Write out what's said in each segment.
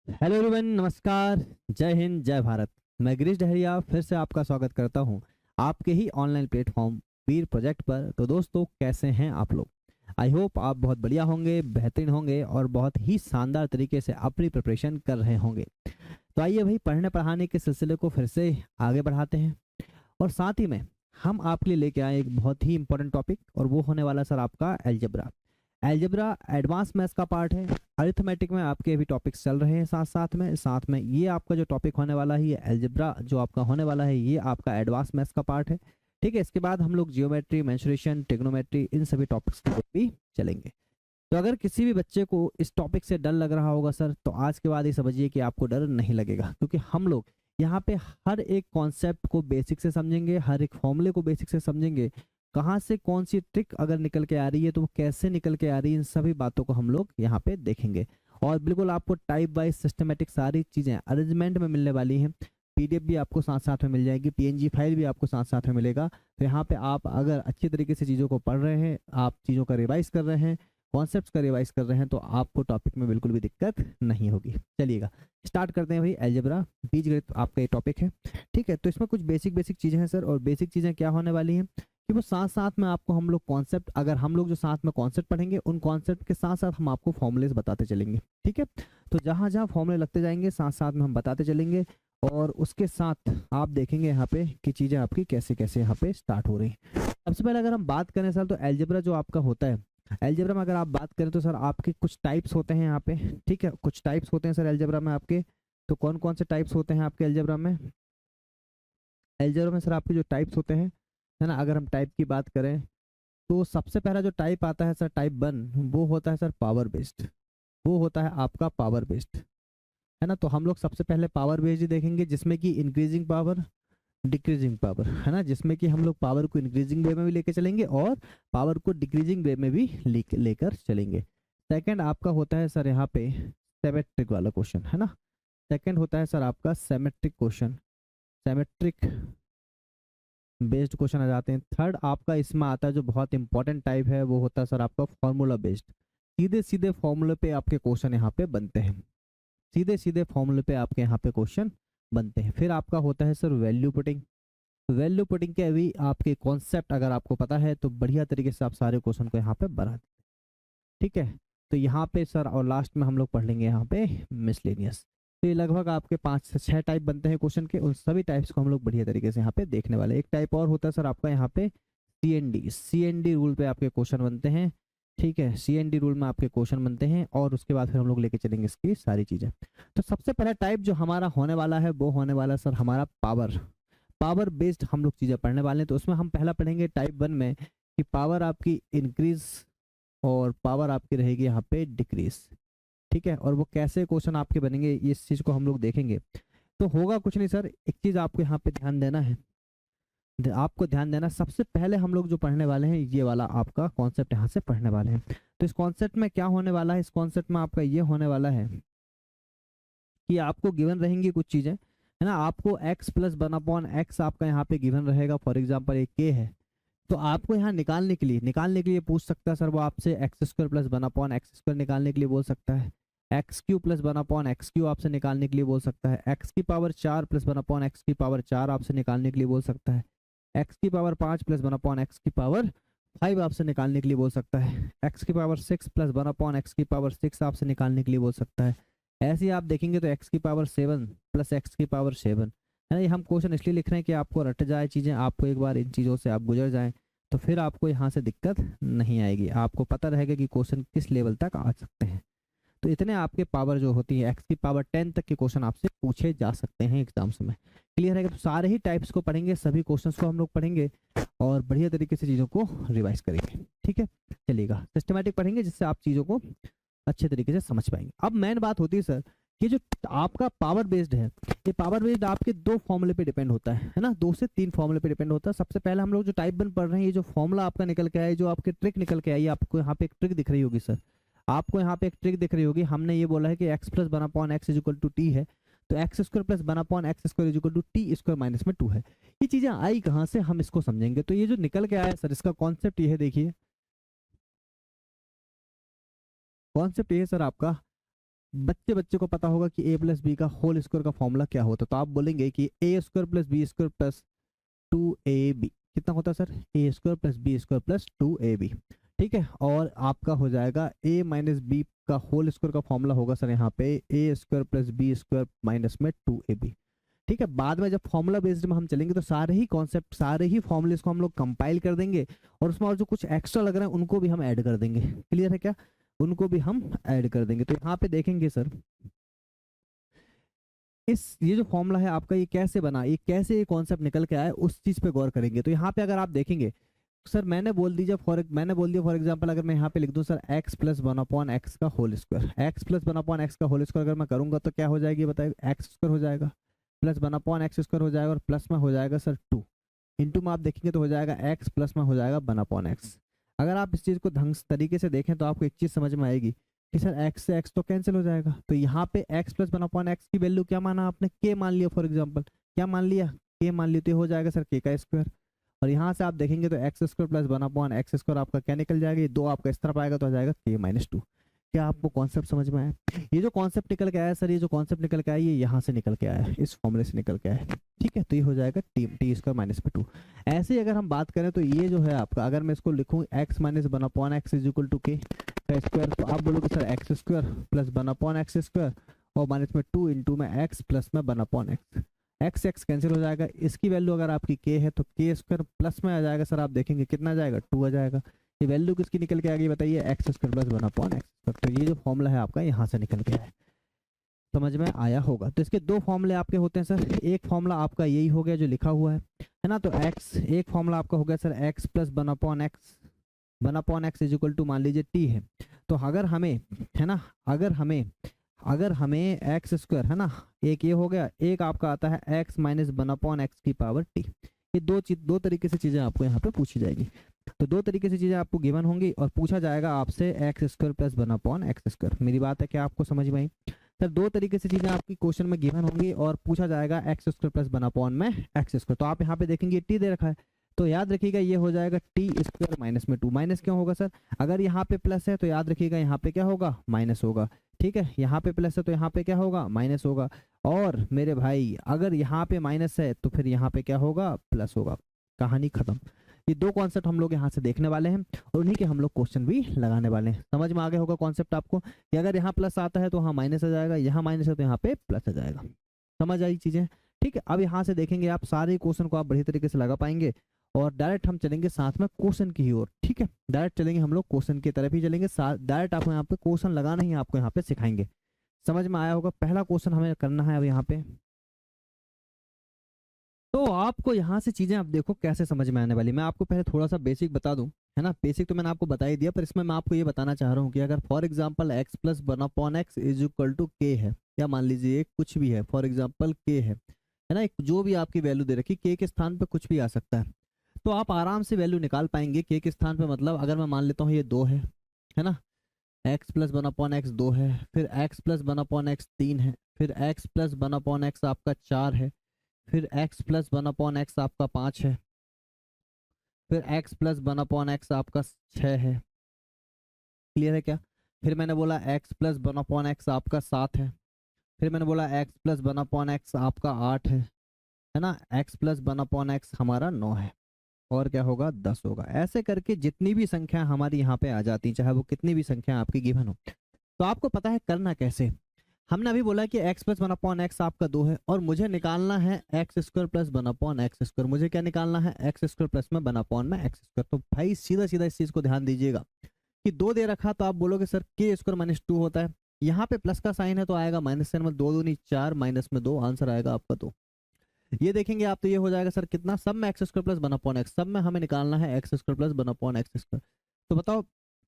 Hello everyone, नमस्कार। जय हिंद, जय भारत। मैं गिरीश डहरिया फिर से आपका स्वागत करता हूं आपके ही ऑनलाइन प्लेटफॉर्म वीर प्रोजेक्ट पर। तो दोस्तों, कैसे हैं आप लोग? आई होप आप बहुत बढ़िया होंगे, बेहतरीन होंगे और बहुत ही शानदार तरीके से अपनी प्रिपरेशन कर रहे होंगे। तो आइए भाई, पढ़ने पढ़ाने के सिलसिले को फिर से आगे बढ़ाते हैं और साथ ही में हम आपके लिए लेके आए एक बहुत ही इंपॉर्टेंट टॉपिक, और वो होने वाला सर आपका एलजेब्रा। एलजेब्रा एडवांस मैथ्स का पार्ट है। अरिथमेटिक में आपके अभी टॉपिक्स चल रहे हैं साथ में ये आपका जो टॉपिक होने वाला है, ये एलजेब्रा जो आपका होने वाला है, ये आपका एडवांस मैथ्स का पार्ट है। ठीक है, इसके बाद हम लोग जियोमेट्री, मेंसुरेशन, ट्रिग्नोमेट्री, इन सभी टॉपिक्स की ओर भी चलेंगे। तो अगर किसी भी बच्चे को इस टॉपिक से डर लग रहा होगा सर, तो आज के बाद ये समझिए कि आपको डर नहीं लगेगा, क्योंकि हम लोग यहाँ पे हर एक कॉन्सेप्ट को बेसिक से समझेंगे, हर एक फॉर्मूले को बेसिक से समझेंगे। कहाँ से कौन सी ट्रिक अगर निकल के आ रही है तो वो कैसे निकल के आ रही है, इन सभी बातों को हम लोग यहाँ पे देखेंगे। और बिल्कुल आपको टाइप वाइज सिस्टमेटिक सारी चीज़ें अरेंजमेंट में मिलने वाली हैं। पीडीएफ भी आपको साथ साथ में मिल जाएगी, पीएनजी फाइल भी आपको साथ साथ में मिलेगा। तो यहाँ पे आप अगर अच्छी तरीके से चीज़ों को पढ़ रहे हैं, आप चीज़ों का रिवाइज कर रहे हैं, कॉन्सेप्ट्स का रिवाइज कर रहे हैं, तो आपको टॉपिक में बिल्कुल भी दिक्कत नहीं होगी। चलिएगा, स्टार्ट करते हैं भाई। अलजेब्रा, बीजगणित आपका ये टॉपिक है। ठीक है, तो इसमें कुछ बेसिक बेसिक चीज़ें हैं सर, और बेसिक चीज़ें क्या होने वाली हैं कि वो साथ साथ में आपको हम लोग कॉन्सेप्ट, अगर हम लोग जो साथ में कॉन्सेप्ट पढ़ेंगे, उन कॉन्सेप्ट के साथ साथ हम आपको फॉर्मूलेस बताते चलेंगे। ठीक है, तो जहाँ जहाँ फॉर्मूले लगते जाएंगे साथ साथ में हम बताते चलेंगे, और उसके साथ आप देखेंगे यहाँ पे कि चीज़ें आपकी कैसे कैसे यहाँ पे स्टार्ट हो रही हैं। सबसे पहले अगर हम बात करें सर, तो एलजेब्रा जो आपका होता है, एलजेब्रा में अगर आप बात करें तो सर आपके कुछ टाइप्स होते हैं यहाँ पे। ठीक है, कुछ टाइप्स होते हैं सर एलजेब्रा में आपके। तो कौन कौन से टाइप्स होते हैं आपके एलजेब्रा में? एलजेब्रा में सर आपके जो टाइप्स होते हैं, है ना, अगर हम टाइप की बात करें तो सबसे पहला जो टाइप आता है सर, टाइप 1, वो होता है सर पावर बेस्ड। वो होता है आपका पावर बेस्ड, है ना। तो हम लोग सबसे पहले पावर बेस्ड ही देखेंगे, जिसमें कि इंक्रीजिंग पावर, डिक्रीजिंग पावर, है ना, जिसमें कि हम लोग पावर को इंक्रीजिंग वे में भी लेकर चलेंगे और पावर को डिक्रीजिंग वे में भी लेकर चलेंगे। सेकंड आपका होता है सर यहाँ पे सेमेट्रिक वाला क्वेश्चन, है ना। सेकंड होता है सर आपका symmetric question, symmetric based question आ जाते हैं। थर्ड आपका इसमें आता है जो बहुत इंपॉर्टेंट टाइप है, वो होता है सर आपका फॉर्मूला बेस्ड। सीधे सीधे फॉर्मूले पे आपके क्वेश्चन यहाँ पे बनते हैं, सीधे सीधे फॉर्मूले पे आपके यहाँ पे क्वेश्चन बनते हैं। फिर आपका होता है sir value putting. Value putting के भी आपके कॉन्सेप्ट अगर आपको पता है तो बढ़िया तरीके से आप सारे क्वेश्चन को यहाँ पे बना देते हैं। ठीक है, तो यहाँ पे सर, और लास्ट में हम लोग पढ़ लेंगे यहाँ पे मिसलेनियस। तो ये लगभग आपके 5 से 6 टाइप बनते हैं क्वेश्चन के, उन सभी टाइप्स को हम लोग बढ़िया तरीके से यहाँ पे देखने वाले। एक टाइप और होता है सर आपका यहाँ पे CND। CND रूल पे आपके क्वेश्चन बनते हैं। ठीक है, CND रूल में आपके क्वेश्चन बनते हैं, और उसके बाद फिर हम लोग लेके चलेंगे इसकी सारी चीजें। तो सबसे पहला टाइप जो हमारा होने वाला है, वो होने वाला सर हमारा पावर, पावर बेस्ड हम लोग चीजें पढ़ने वाले हैं। तो उसमें हम पहला पढ़ेंगे टाइप 1 में कि पावर आपकी इंक्रीज और पावर आपकी रहेगी यहाँ पे डिक्रीज। ठीक है, और वो कैसे क्वेश्चन आपके बनेंगे, इस चीज को हम लोग देखेंगे। तो होगा कुछ नहीं सर, एक चीज आपको यहाँ पे ध्यान देना है, आपको ध्यान देना। सबसे पहले हम लोग जो पढ़ने वाले हैं, ये वाला आपका कॉन्सेप्ट यहाँ से पढ़ने वाले हैं। तो इस कॉन्सेप्ट में क्या होने वाला है, इस कॉन्सेप्ट में आपका ये होने वाला है कि आपको गिवन रहेंगी कुछ चीजें, है ना। आपको x प्लस 1/x आपका यहाँ पे गिवन रहेगा। फॉर एग्जाम्पल एक k है, तो आपको यहाँ निकालने के लिए पूछ सकता है सर वो आपसे x² प्लस 1/x² निकालने के लिए बोल सकता है। x³ प्लस 1/x³ आपसे निकालने के लिए बोल सकता है। x की पावर 4 प्लस 1/x की पावर 4 आपसे निकालने के लिए बोल सकता है। x की पावर 5 प्लस 1/x की पावर 5 आपसे निकालने के लिए बोल सकता है। x की पावर 6 प्लस 1/x की पावर 6 आपसे निकालने के लिए बोल सकता है। ऐसे ही आप देखेंगे तो x की पावर 7 प्लस x की पावर 7, है ना। ये हम क्वेश्चन इसलिए लिख रहे हैं कि आपको रट जाए चीज़ें, आपको एक बार इन चीज़ों से आप गुजर जाएं, तो फिर आपको यहाँ से दिक्कत नहीं आएगी, आपको पता रहेगा कि क्वेश्चन किस लेवल तक आ सकते हैं। तो इतने आपके पावर जो होती है, x की पावर 10 तक के क्वेश्चन आपसे पूछे जा सकते हैं एग्जाम्स में। क्लियर है? तो सारे ही टाइप्स को पढ़ेंगे, सभी क्वेश्चंस को हम लोग पढ़ेंगे और बढ़िया तरीके से चीज़ों को रिवाइज करेंगे। ठीक है, चलिएगा, सिस्टमेटिक पढ़ेंगे जिससे आप चीज़ों को अच्छे तरीके से समझ पाएंगे। अब मेन बात होती है सर, ये जो आपका पावर बेस्ड है, ये पावर बेस्ड आपके 2 फॉर्मूले पे डिपेंड होता है ना, 2 से 3 फॉर्मूले पे डिपेंड होता है। सबसे पहले हम लोग जो टाइप 1 पढ़ रहे हैं, ये जो फॉर्मूला आपका निकल के आया, जो आपके ट्रिक निकल के आई, आपको यहाँ पे एक ट्रिक दिख रही होगी सर, आपको यहाँ पे एक ट्रिक दिख रही होगी। हमने ये बोला है कि x plus 1/x is equal to T है, तो x² plus 1/x² is equal to टी² माइनस में 2 है। ये चीजें आई कहाँ से, हम इसको समझेंगे। तो ये जो निकल के आया सर, इसका कॉन्सेप्ट ये है, देखिए कॉन्सेप्ट ये है सर आपका बच्चे बच्चे को पता होगा कि ए प्लस बी का होल स्क्वायर का फॉर्मूला क्या होता है, तो आप बोलेंगे कि A square plus B square plus 2ab कितना होता है sir, A square plus B square plus 2ab। ठीक है, और आपका हो जाएगा a माइनस बी का होल स्क्वायर का फॉर्मूला होगा सर यहाँ पे A square plus B square minus में 2ab। ठीक है, बाद में जब फॉर्मूला बेस्ड में हम चलेंगे तो सारे ही कॉन्सेप्ट, सारे ही फॉर्मूलेस को हम लोग कंपाइल कर देंगे और उसमें और जो कुछ एक्स्ट्रा लग रहा है उनको भी हम ऐड कर देंगे। क्लियर है क्या, उनको भी हम ऐड कर देंगे। तो यहाँ पे देखेंगे सर ये जो फॉर्मूला है आपका ये कैसे बना, ये कैसे ये कॉन्सेप्ट निकल के आया, उस चीज पे गौर करेंगे। तो यहाँ पे अगर आप देखेंगे सर मैंने बोल दिया फॉर एग्जांपल अगर मैं यहाँ पे लिख दूं sir x plus one upon X का whole square, x plus one upon X का होल स्क्वायर अगर मैं करूंगा तो क्या हो जाएगी बताइए, एक्स स्क्वायर हो जाएगा plus one upon x square हो जाएगा और प्लस में हो जाएगा सर 2 इंटू में आप देखेंगे तो हो जाएगा x प्लस में हो जाएगा वन अपॉन एक्स। अगर आप इस चीज़ को ढंग तरीके से देखें तो आपको एक चीज़ समझ में आएगी कि सर x से x तो कैंसिल हो जाएगा, तो यहाँ पे x plus one upon x की वैल्यू क्या माना आपने, k मान लिया, फॉर एग्जाम्पल क्या मान लिया, k मान लिया, तो ये हो जाएगा सर k का स्क्वायर। और यहाँ से आप देखेंगे तो x square plus one upon x square आपका क्या निकल जाएगा, ये 2 आपका इस तरफ आएगा तो आ जाएगा k माइनस 2। क्या आपको कॉन्सेप्ट समझ में आया, ये जो कॉन्सेप्ट निकल के आया सर, ये जो कॉन्सेप्ट निकल के आया ये यहाँ से निकल के आया, इस फॉर्मूले से निकल के आया। ठीक है, तो ये हो जाएगा टी स्क्वायर माइनस में 2। ऐसे ही अगर हम बात करें तो ये जो है आपका, अगर मैं इसको लिखूँ x minus one upon x is equal to k का स्क्वायर, तो आप बोलोगे sir x square plus one upon x square और माइनस में 2 इंटू में एक्स प्लस में one upon x, x x cancel हो जाएगा, इसकी वैल्यू अगर आपकी के है तो के स्क्वायर प्लस में आ जाएगा सर, आप देखेंगे कितना आ जाएगा 2 आ जाएगा। ये वैल्यू किसकी निकल के आ गई बताइए, x square plus one upon x square. तो ये जो फॉर्मूला है आपका यहाँ से निकल के आया, समझ में आया होगा। तो इसके 2 फॉर्मूले आपके होते हैं सर, एक फॉर्मूला आपका यही हो गया जो लिखा हुआ है ना, तो एक्स, एक फॉर्मूला आपका हो गया sir x plus one upon x is equal to मान लीजिए टी है। तो अगर हमें है ना, अगर हमें एक्स स्क्वायर है ना, एक ये हो गया, एक आपका आता है x minus one upon x की पावर टी। ये दो तरीके से चीज़ें आपको यहाँ पे पूछी जाएगी। तो 2 तरीके से चीज़ें आपको गिवन होंगी और पूछा जाएगा आपसे x square plus one upon x square. मेरी बात है क्या आपको समझ में आई सर, 2 तरीके से चीज़ें आपकी क्वेश्चन में गिवन होंगी और पूछा जाएगा x square plus one upon में एक्स स्क्वायर। तो आप यहाँ पे देखेंगे टी दे रखा है, तो याद रखिएगा ये हो जाएगा टी स्क्वायर माइनस में 2। माइनस क्यों होगा सर, अगर यहाँ पे प्लस है तो याद रखिएगा यहाँ पे क्या होगा, माइनस होगा। ठीक है, यहाँ पे प्लस है तो यहाँ पे क्या होगा, माइनस होगा। और मेरे भाई अगर यहाँ पे माइनस है तो फिर यहाँ पे क्या होगा, प्लस होगा। कहानी खत्म। ये 2 कॉन्सेप्ट हम लोग यहाँ से देखने वाले हैं और उन्हीं के हम लोग क्वेश्चन भी लगाने वाले हैं। समझ में आ गया होगा कॉन्सेप्ट आपको कि अगर यहाँ प्लस आता है तो वहाँ माइनस आ जाएगा, यहाँ माइनस है तो यहाँ पे प्लस आ जाएगा। समझ आई चीजें। ठीक है, अब यहाँ से देखेंगे आप सारे क्वेश्चन को आप बढ़िया तरीके से लगा पाएंगे और डायरेक्ट हम चलेंगे साथ में क्वेश्चन की ओर। ठीक है, डायरेक्ट चलेंगे हम लोग क्वेश्चन की तरफ ही चलेंगे, डायरेक्ट आपको यहाँ पे क्वेश्चन लगाना ही आपको यहाँ पे सिखाएंगे। समझ में आया होगा। पहला क्वेश्चन हमें करना है अब यहाँ पे, तो आपको यहाँ से चीजें आप देखो कैसे समझ में आने वाली। मैं आपको पहले थोड़ा सा बेसिक बता दूं, है ना। बेसिक तो मैंने आपको बता ही दिया, पर इसमें मैं आपको ये बताना चाह रहा हूँ कि अगर for example x plus one upon x is equal to k है, या मान लीजिए कुछ भी है, फॉर एग्जांपल के है ना, एक जो भी आपकी वैल्यू दे रखी, के स्थान पे कुछ भी आ सकता है, तो आप आराम से वैल्यू निकाल पाएंगे के के स्थान पे। मतलब अगर मैं मान लेता हूँ ये 2 है ना, x plus one upon x 2 है, फिर x plus one upon x 3 है, फिर x plus one upon x आपका 4 है, फिर x plus one upon x आपका 5 है, फिर x plus one upon x आपका 6 है। क्लियर है क्या। फिर मैंने बोला x plus one upon x आपका 7 है, फिर मैंने बोला x plus one upon x आपका 8 है ना, x plus one upon x हमारा 9 है, और क्या होगा 10 होगा। ऐसे करके जितनी भी संख्या हमारी यहाँ पे आ जाती, चाहे वो कितनी भी संख्या आपकी गिवन हो, तो आपको पता है करना कैसे। हमने अभी बोला कि x plus one upon x आपका 2 है और मुझे निकालना है x square plus one upon x square. मुझे क्या निकालना है, एक्स स्क्वायर प्लस में वन अपॉन में एक्स स्क्वायर। तो भाई सीधा सीधा इस चीज को ध्यान दीजिएगा कि 2 दे रखा तो आप बोलोगे सर के स्क्वायर माइनस 2 होता है, यहाँ पे प्लस का साइन है तो आएगा माइनस साइन में 2 दूनी 4 माइनस में 2, आंसर आएगा आपका 2। ये देखेंगे आप तो ये हो जाएगा सर कितना, सब में x square plus one upon x, सब में हमें निकालना है x square plus one upon x square. तो बताओ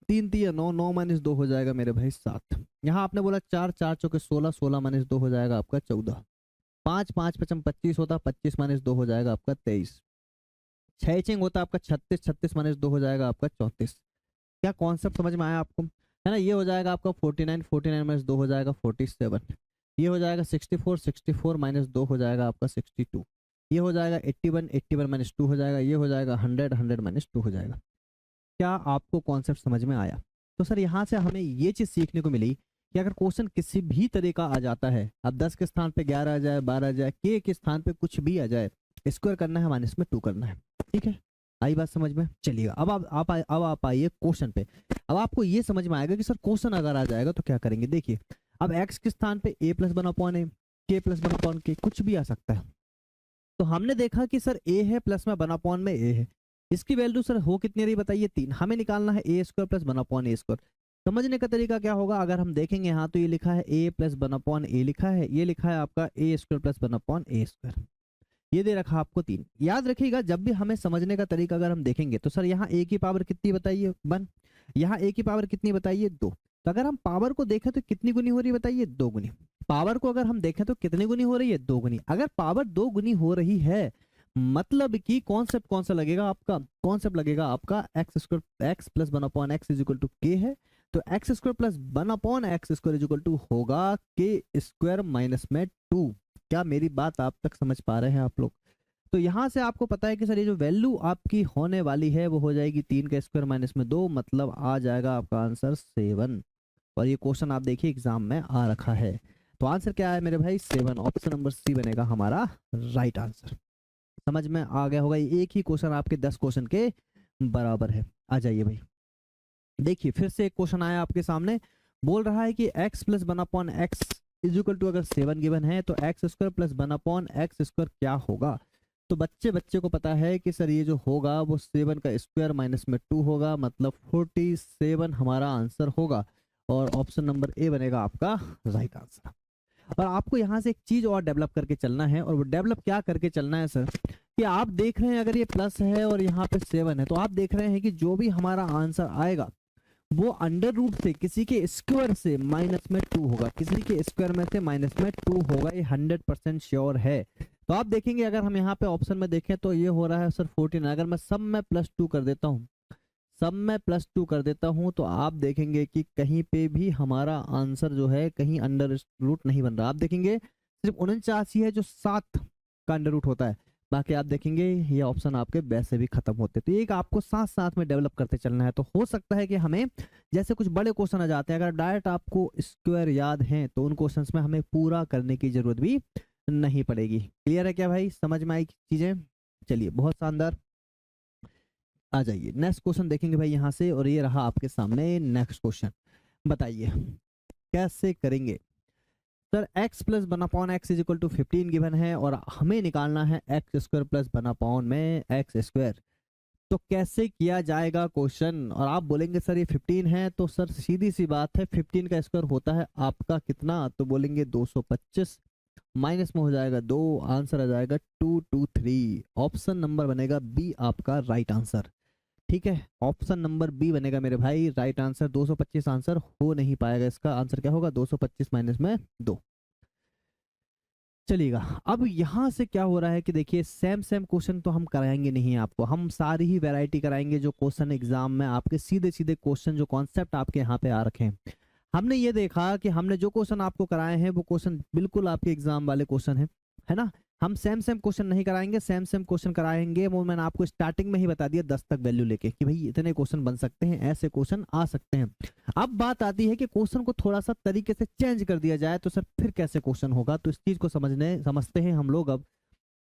3 3 9, 9 माइनस 2 हो जाएगा मेरे भाई 7। यहाँ आपने बोला 4 4 चौके 16, 16 माइनस 2 हो जाएगा आपका 14। 5 5 पचम 25 होता, 25 माइनस 2 हो जाएगा आपका 23। 6 चिंग होता आपका 36, 36 माइनस 2 हो जाएगा आपका 34। क्या कॉन्सेप्ट समझ में आया आपको, है ना। ये हो जाएगा आपका 49, 49 माइनस 2 हो जाएगा 47। ये हो जाएगा 64, 64 माइनस 2 हो जाएगा आपका 62। ये हो जाएगा 81, 81 माइनस 2 हो जाएगा। ये हो जाएगा 100, 100 माइनस 2 हो जाएगा। क्या आपको कॉन्सेप्ट समझ में आया। तो सर यहाँ से हमें ये चीज़ सीखने को मिली कि अगर क्वेश्चन किसी भी तरह का आ जाता है, अब 10 के स्थान पे 11 आ जाए, 12 आ जाए, के स्थान पे कुछ भी आ जाए, स्क्वायर करना है माइनस में 2 करना है। ठीक है, आई बात समझ में? चलिएगा, अब आप आइए क्वेश्चन पे। अब आपको ये समझ में आएगा कि सर क्वेश्चन अगर आ जाएगा तो क्या करेंगे। देखिए, अब x के स्थान पे a प्लस वन अपॉन ए, के प्लस वन अपॉन के, कुछ भी आ सकता है। तो हमने देखा कि सर a है प्लस में वन अपॉन में a है, इसकी वैल्यू सर हो कितनी रही बताइए, 3। हमें निकालना है a square plus one upon A square. समझने का तरीका क्या होगा, अगर हम देखेंगे यहाँ तो ये लिखा है a प्लस वन अपॉन ए लिखा है, ये लिखा है आपका a square plus one upon A square, ये दे रखा आपको 3। याद रखिएगा, जब भी हमें समझने का तरीका अगर हम देखेंगे तो सर यहाँ a की पावर कितनी बताइए 1, यहाँ a की पावर कितनी बताइए 2। तो अगर हम पावर को देखें तो कितनी गुनी हो रही है बताइए, 2 गुनी। पावर को अगर हम देखें तो कितनी गुनी हो रही है, 2 गुनी। अगर पावर 2 गुनी हो रही है, मतलब कि कॉन्सेप्ट कौन सा लगेगा आपका, कॉन्सेप्ट लगेगा आपका x square, x plus one upon x is equal to k है, तो x square plus one upon x square is equal to होगा के स्क्वायर माइनस में 2। क्या मेरी बात आप तक समझ पा रहे हैं आप लोग? तो यहाँ से आपको पता है कि सर ये जो वैल्यू आपकी होने वाली है वो हो जाएगी 3 का स्क्वायर माइनस में 2, मतलब आ जाएगा आपका आंसर 7। और ये क्वेश्चन आप देखिए एग्जाम में आ रखा है, तो आंसर क्या है मेरे भाई, 7। ऑप्शन नंबर सी बनेगा हमारा राइट आंसर। समझ में आ गया होगा, एक ही क्वेश्चन आपके 10 क्वेश्चन के बराबर है। आ जाइए भाई, देखिए फिर से एक क्वेश्चन आया आपके सामने, बोल रहा है कि x plus one upon x is equal to, अगर 7 गिवन है तो x square plus one upon x square क्या होगा। तो बच्चे को पता है कि सर ये जो होगा वो 7 का स्क्वायर माइनस में 2 होगा, मतलब 47 हमारा आंसर होगा, और ऑप्शन नंबर ए बनेगा आपका राइट आंसर। और आपको यहाँ से एक चीज और डेवलप करके चलना है, और वो डेवलप क्या करके चलना है सर, कि आप देख रहे हैं अगर ये प्लस है और यहाँ पे 7 है, तो आप देख रहे हैं कि जो भी हमारा आंसर आएगा वो अंडर रूट से किसी के स्क्वायर से माइनस में 2 होगा, किसी के स्क्वायर में से माइनस में 2 होगा, ये 100% श्योर है। तो आप देखेंगे अगर हम यहाँ पे ऑप्शन में देखें तो ये हो रहा है सर 14। अगर मैं सब में +2 कर देता हूँ, सब में +2 कर देता हूँ, तो आप देखेंगे कि कहीं पे भी हमारा आंसर जो है कहीं अंडर रूट नहीं बन रहा। आप देखेंगे सिर्फ 49 है जो 7 का अंडर रूट होता है, बाकी आप देखेंगे ये ऑप्शन आपके वैसे भी खत्म होते। तो एक आपको साथ साथ में डेवलप करते चलना है। तो हो सकता है कि हमें जैसे कुछ बड़े क्वेश्चन आ जाते हैं, अगर डायरेक्ट आपको स्क्वायर याद है तो उन क्वेश्चंस में हमें पूरा करने की जरूरत भी नहीं पड़ेगी। क्लियर है क्या भाई, समझ में आई चीजें? चलिए बहुत शानदार, आ जाइए नेक्स्ट क्वेश्चन देखेंगे भाई यहाँ से, और ये रहा आपके सामने नेक्स्ट क्वेश्चन। बताइए कैसे करेंगे। Sir x plus one upon x is equal to 15 given है, और हमें निकालना है x square plus one upon में एक्स स्क्वायर। तो कैसे किया जाएगा क्वेश्चन। और आप बोलेंगे सर ये 15 है, तो सर सीधी सी बात है 15 का स्क्वायर होता है आपका कितना, तो बोलेंगे 225, माइनस में हो जाएगा 2, आंसर आ जाएगा 223। ऑप्शन नंबर बनेगा बी आपका राइट आंसर। ठीक है, ऑप्शन नंबर बी बनेगा मेरे भाई राइट आंसर। 225 आंसर हो नहीं पाएगा, इसका आंसर क्या होगा, 225 माइनस में 2। चलिएगा, अब यहाँ से क्या हो रहा है कि देखिए सेम क्वेश्चन तो हम कराएंगे नहीं आपको, हम सारी ही वैरायटी कराएंगे जो क्वेश्चन एग्जाम में आपके सीधे सीधे क्वेश्चन जो कॉन्सेप्ट आपके यहाँ पे आ रखे हैं। हमने ये देखा कि हमने जो क्वेश्चन आपको कराए हैं वो क्वेश्चन बिल्कुल आपके एग्जाम वाले क्वेश्चन है ना। हम सेम क्वेश्चन नहीं कराएंगे, सेम क्वेश्चन कराएंगे वो मैंने आपको स्टार्टिंग में ही बता दिया 10 तक वैल्यू लेके कि भाई इतने क्वेश्चन बन सकते हैं, ऐसे क्वेश्चन आ सकते हैं। अब बात आती है कि क्वेश्चन को थोड़ा सा तरीके से चेंज कर दिया जाए तो सर फिर कैसे क्वेश्चन होगा। तो इस चीज को समझते हैं हम लोग। अब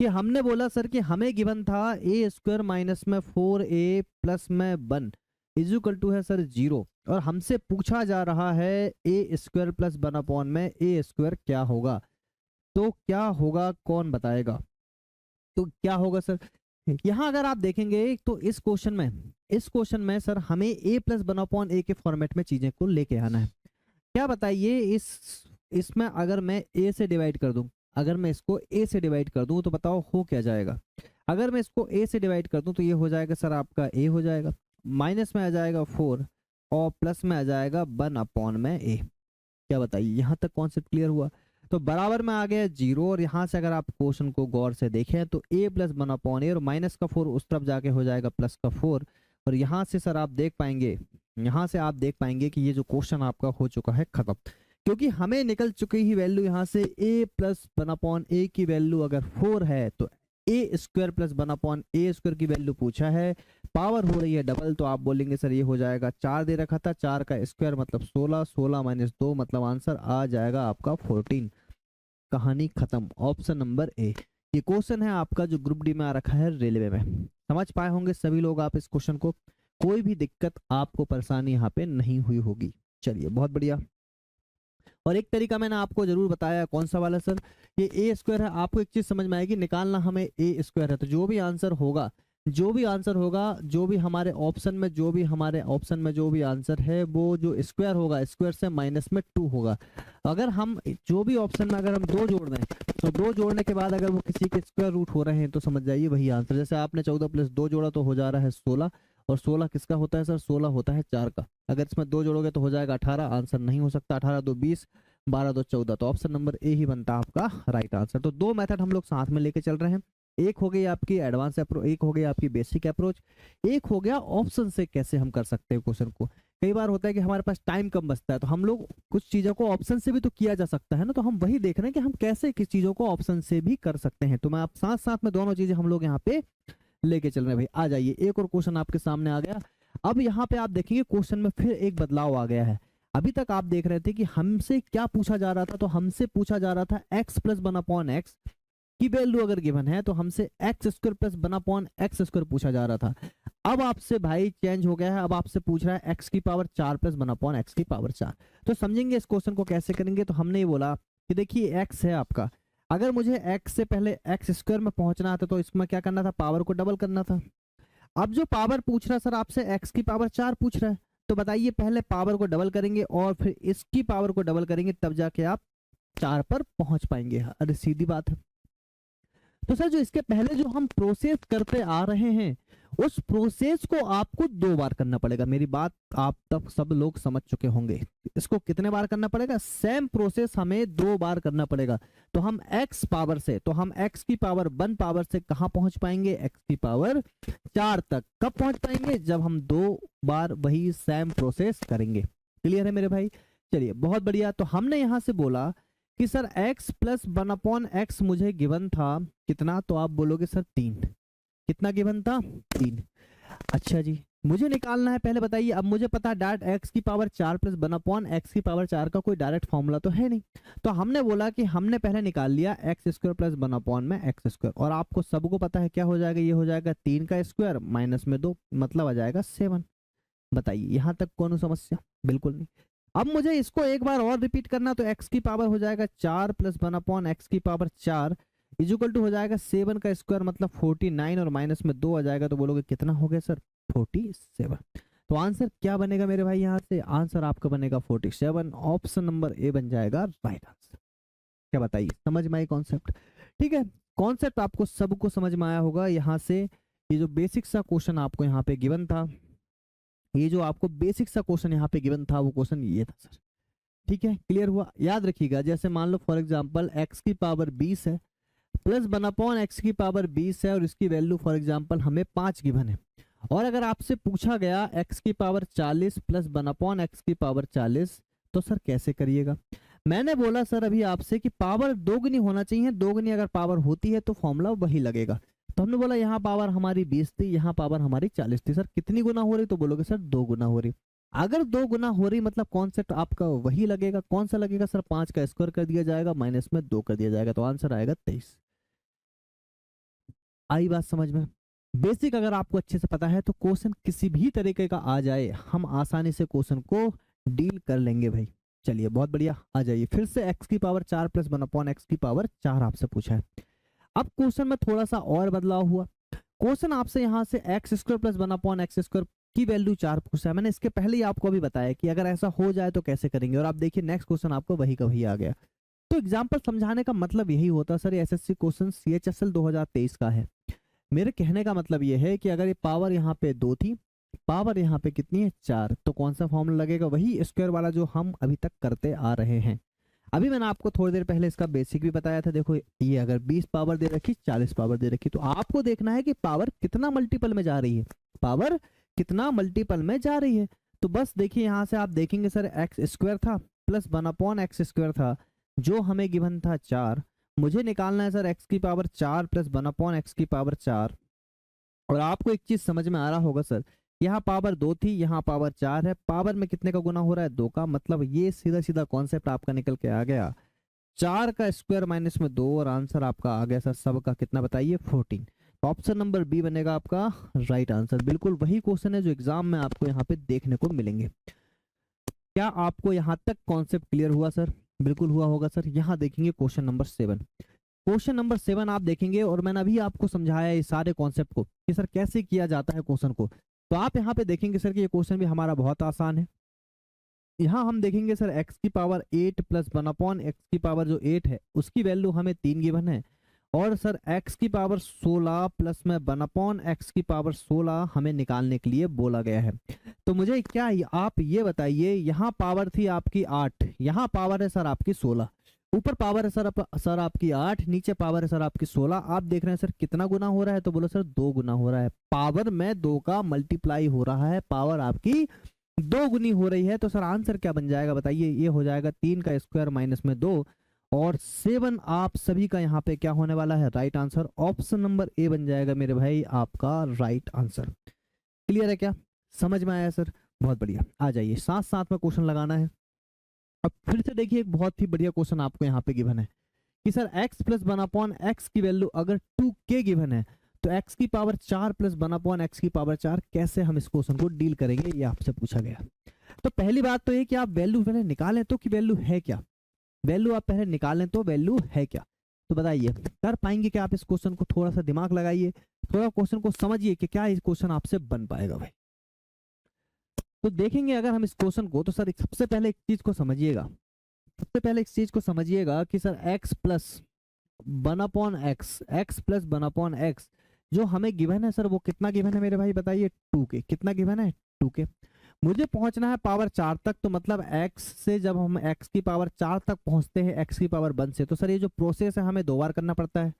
कि हमने बोला सर कि हमें गिवन था ए स्क्वायर माइनस में 4a प्लस में 1 इज इक्वल टू है सर 0, और हमसे पूछा जा रहा है ए स्क्वायर प्लस 1 अपॉन में ए स्क्वायर क्या होगा। तो क्या होगा कौन बताएगा, तो क्या होगा सर। यहाँ अगर आप देखेंगे तो इस क्वेश्चन में सर हमें a प्लस 1 अपॉन ए के फॉर्मेट में चीजें को लेके आना है। क्या बताइए, इसमें अगर मैं a से डिवाइड कर दूं, अगर मैं इसको a से डिवाइड कर दूं तो बताओ हो क्या जाएगा। अगर मैं इसको a से डिवाइड कर दूं तो ये हो जाएगा सर आपका a हो जाएगा, माइनस में आ जाएगा 4 और प्लस में आ जाएगा 1 अपॉन में a। क्या बताइए, यहाँ तक कॉन्सेप्ट क्लियर हुआ। तो बराबर में आ गया 0, और यहाँ से अगर आप क्वेश्चन को गौर से देखें तो a प्लस 1 अपॉन ए और माइनस का 4 उस तरफ जाके हो जाएगा प्लस का 4, और यहाँ से सर आप देख पाएंगे, यहाँ से आप देख पाएंगे कि ये जो क्वेश्चन आपका हो चुका है खत्म, क्योंकि हमें निकल चुकी ही वैल्यू यहाँ से a प्लस 1 अपॉन ए की वैल्यू अगर 4 है तो ए स्क्वायर प्लस 1/a² की वैल्यू पूछा है, पावर हो रही है डबल, तो आप बोलेंगे सर ये हो जाएगा 4 दे रखा था, 4 का स्क्वायर मतलब 16, 16 माइनस 2 मतलब आंसर आ जाएगा आपका 14। कहानी खत्म। ऑप्शन नंबर ए। ये क्वेश्चन है आपका जो ग्रुप डी में आ रखा है रेलवे में। समझ पाए होंगे सभी लोग आप इस क्वेश्चन को, कोई भी दिक्कत आपको परेशानी यहाँ पे नहीं हुई होगी। चलिए बहुत बढ़िया। और एक तरीका मैंने आपको जरूर बताया, कौन सा वाला सर, ये ए स्क्वायर है। आपको एक चीज समझ में आएगी, निकालना हमें ए स्क्वायर है, तो जो भी आंसर होगा, जो भी हमारे ऑप्शन में जो भी आंसर है वो जो स्क्वायर होगा, स्क्वायर से माइनस में 2 होगा। अगर हम जो भी ऑप्शन में अगर हम 2 जोड़ दें, तो 2 जोड़ने के बाद अगर वो किसी के स्क्वायर रूट हो रहे हैं तो समझ जाइए वही आंसर। जैसे आपने 14 + 2 जोड़ा तो हो जा रहा है 16, और 16 किसका होता है सर, 16 होता है 4 का। अगर इसमें 2 जोड़ोगे तो हो जाएगा 18, आंसर नहीं हो सकता। 18 2 20, 12 2 14, तो ऑप्शन नंबर ए ही बनता है आपका राइट आंसर। तो 2 मेथड हम लोग साथ में लेके चल रहे हैं, एक हो गई आपकी एडवांस अप्रोच, एक हो गई आपकी बेसिक अप्रोच, एक हो गया ऑप्शन से कैसे हम कर सकते हैं क्वेश्चन को। कई बार होता है कि हमारे पास टाइम कम बचता है, तो हम लोग कुछ चीजों को ऑप्शन से भी तो किया जा सकता है ना, तो हम वही देख रहे हैं कि हम कैसे किस चीजों को ऑप्शन से भी कर सकते हैं। तो मैं आप साथ साथ में दोनों चीजें हम लोग यहाँ पे लेके चल रहे हैं भाई। आ जाइए, एक और क्वेश्चन आपके सामने आ गया। अब यहाँ पे आप देखेंगे क्वेश्चन में फिर एक बदलाव आ गया है। अभी तक आप देख रहे थे कि हमसे क्या पूछा जा रहा था, तो हमसे पूछा जा रहा था x + 1/x की वैल्यू अगर गिवन है तो हमसे x² + 1/x² पूछा जा रहा था। अब आपसे भाई चेंज हो गया है, अब आपसे पूछ रहा है x⁴ + 1/x⁴। तो समझेंगे इस क्वेश्चन को कैसे करेंगे। तो हमने ये बोला कि देखिए x है आपका, अगर मुझे x से पहले x² में पहुंचना था तो इसमें क्या करना था, पावर को डबल करना था। अब जो पावर पूछ रहा है सर आपसे x⁴ पूछ रहा है, तो बताइए पहले पावर को डबल करेंगे और फिर इसकी पावर को डबल करेंगे, तब जाके आप 4 पर पहुंच पाएंगे। अरे सीधी बात है। तो सर जो इसके पहले जो हम प्रोसेस करते आ रहे हैं, उस प्रोसेस को आपको 2 बार करना पड़ेगा। मेरी बात आप तक सब लोग समझ चुके होंगे। इसको कितने बार करना पड़ेगा, सेम प्रोसेस हमें 2 बार करना पड़ेगा। तो हम x पावर से, तो हम x⁴ पावर से कहां पहुंच पाएंगे, x⁴ तक। कब पहुंच पाएंगे, जब हम 2 बार वही सेम प्रोसेस करेंगे। क्लियर है मेरे भाई। चलिए बहुत बढ़िया। तो हमने यहां से बोला कि सर x + 1/x मुझे गिवन था कितना, तो आप बोलोगे सर 3। कितना गिवन था, 3। अच्छा जी, मुझे निकालना है, पहले बताइए। अब मुझे पता है डायरेक्ट x⁴ + 1/x⁴ का कोई डायरेक्ट फॉर्मूला तो है नहीं, तो हमने बोला कि हमने पहले निकाल लिया x² + 1/x²। और आपको सबको पता है क्या हो जाएगा, ये हो जाएगा 3 का स्क्वायर माइनस में 2, मतलब आ जाएगा 7। बताइए यहाँ तक कौन समस्या, बिल्कुल नहीं। अब मुझे इसको एक बार और रिपीट करना, तो x की पावर हो जाएगा 4 + 1/x⁴ इक्वल टू हो जाएगा 7 का स्क्वायर मतलब 49, और माइनस में 2 आ जाएगा, तो बोलोगे कितना हो गया सर, 47। तो आंसर क्या बनेगा मेरे भाई, यहाँ से आंसर आपका बनेगा 47। ऑप्शन नंबर ए बन जाएगा राइट आंसर। क्या बताइए, समझ में आई कॉन्सेप्ट। ठीक है, कॉन्सेप्ट आपको सबको समझ में आया होगा। यहाँ से ये जो बेसिक सा क्वेश्चन आपको यहाँ पे गिवन था, ये जो आपको बेसिक सा क्वेश्चन यहाँ पे गिवन था, वो क्वेश्चन ये था सर। ठीक है, क्लियर हुआ। याद रखिएगा, जैसे मान लो फॉर एग्जांपल x⁻² 20 है प्लस 1/x⁻20 है, और इसकी वैल्यू फॉर एग्जांपल हमें 5 गिवन है। और अगर आपसे पूछा गया x⁻40 प्लस 1/x⁻40, तो सर कैसे करिएगा। मैंने बोला सर अभी आपसे कि पावर दोगुनी होना चाहिए, दोगुनी अगर पावर होती है तो फॉर्मूला वही लगेगा। तो हमने बोला यहाँ पावर हमारी 20 थी, यहाँ पावर हमारी 40 थी। सर कितनी गुना हो रही, तो बोलोगे सर 2 गुना हो रही। अगर 2 गुना हो रही मतलब कॉन्सेप्ट आपका वही लगेगा। कौन सा लगेगा सर, 5 का स्क्वायर कर दिया जाएगा, माइनस में 2 कर दिया जाएगा, तो आंसर आएगा 23। आई बात समझ में। बेसिक अगर आपको अच्छे से पता है तो क्वेश्चन किसी भी तरीके का आ जाए, हम आसानी से क्वेश्चन को डील कर लेंगे भाई। चलिए बहुत बढ़िया, आ जाइए। फिर से x⁴ प्लस 1/x⁴ आपसे पूछा है। अब क्वेश्चन में थोड़ा सा और बदलाव हुआ। क्वेश्चन आपसे यहाँ से x² + 1/x² की वैल्यू 4 पूछा है। मैंने इसके पहले ही आपको अभी बताया कि अगर ऐसा हो जाए तो कैसे करेंगे, और आप देखिए नेक्स्ट क्वेश्चन आपको वही का वही आ गया। तो एग्जाम्पल समझाने का मतलब यही होता है सर। एसएससी क्वेश्चन CHSL 2023 का है। मेरे कहने का मतलब ये है कि अगर ये पावर यहाँ पे 2 थी, पावर यहाँ पे कितनी है 4, तो कौन सा फॉर्मूला लगेगा, वही स्क्वायर वाला जो हम अभी तक करते आ रहे हैं। अभी मैंने आपको थोड़ी देर पहले इसका बेसिक भी बताया था। देखो ये अगर 20 पावर दे रखी, 40 पावर दे रखी, तो आपको देखना है कि पावर कितना मल्टीपल में जा रही है, पावर कितना मल्टीपल में जा रही है। तो बस देखिए यहाँ से आप देखेंगे सर x² था प्लस 1/x² था, जो हमें गिवन था 4, मुझे निकालना है सर एक्स की पावर 4 प्लस 1 एक्स की पावर 4। और आपको एक चीज समझ में आ रहा होगा सर, यहाँ पावर 2 थी, यहाँ पावर 4 है, पावर में कितने का गुना हो रहा है, 2 का। मतलब ये सीधा सीधा कॉन्सेप्ट आपका निकल के आ गया, 4 का स्क्वायर माइनस में 2, और आंसर आपका आ गया सर सबका कितना बताइए, 14। तो ऑप्शन नंबर बी बनेगा आपका राइट आंसर। बिल्कुल वही क्वेश्चन है जो एग्जाम में आपको यहाँ पे देखने को मिलेंगे। क्या आपको यहाँ तक कॉन्सेप्ट क्लियर हुआ सर? बिल्कुल हुआ होगा सर। यहाँ देखेंगे क्वेश्चन नंबर 7। क्वेश्चन नंबर 7 आप देखेंगे, और मैंने अभी आपको समझाया इस सारे कॉन्सेप्ट को कि सर कैसे किया जाता है क्वेश्चन को। तो आप यहाँ पे देखेंगे सर कि ये क्वेश्चन भी हमारा बहुत आसान है। यहाँ हम देखेंगे सर एक्स की पावर 8 प्लस 1 एक्स की पावर जो 8 है उसकी वैल्यू हमें 3 गिवन है, और सर एक्स की पावर 16 प्लस में 1 एक्स की पावर 16 हमें निकालने के लिए बोला गया है। तो मुझे क्या आप ये बताइए, यहाँ पावर थी आपकी 8, यहाँ पावर है सर आपकी 16, ऊपर पावर है सर आपकी 8, नीचे पावर है सर आपकी 16। आप देख रहे हैं सर कितना गुना हो रहा है, तो बोलो सर 2 गुना हो रहा है। पावर में 2 का मल्टीप्लाई हो रहा है, पावर आपकी 2 गुनी हो रही है। तो सर आंसर क्या बन जाएगा बताइए, ये हो जाएगा 3 का स्क्वायर माइनस में 2, और 7 आप सभी का यहाँ पे क्या होने वाला है, राइट आंसर। ऑप्शन नंबर ए बन जाएगा मेरे भाई आपका राइट आंसर। क्लियर है क्या, समझ में आया सर? बहुत बढ़िया। आ जाइए, साथ साथ में क्वेश्चन लगाना है। अब फिर से देखिए, एक बहुत ही बढ़िया क्वेश्चन आपको यहाँ पे गिवन है कि सर x प्लस 1/x की वैल्यू अगर 2k गिवन है, तो x की पावर 4 प्लस 1/x की पावर 4 कैसे हम इस क्वेश्चन को डील करेंगे, ये आपसे पूछा गया। तो पहली बात तो ये कि आप वैल्यू पहले निकालें तो कि वैल्यू है क्या, वैल्यू आप पहले निकालें तो वैल्यू है क्या। तो बताइए कर पाएंगे क्या आप इस क्वेश्चन को? थोड़ा सा दिमाग लगाइए, थोड़ा क्वेश्चन को समझिए कि क्या इस क्वेश्चन आपसे बन पाएगा भाई। तो देखेंगे अगर हम इस क्वेश्चन को, तो सर सबसे पहले एक चीज को समझिएगा, सबसे पहले इस चीज को समझिएगा कि sir x plus 1/x, x plus 1/x जो हमें गिवन है सर, वो कितना गिवन है मेरे भाई बताइए, 2k। कितना गिवन है, 2k। मुझे पहुंचना है पावर 4 तक, तो मतलब x से जब हम x की पावर 4 तक पहुंचते हैं x की पावर 1 से, तो सर ये जो प्रोसेस है हमें 2 बार करना पड़ता है।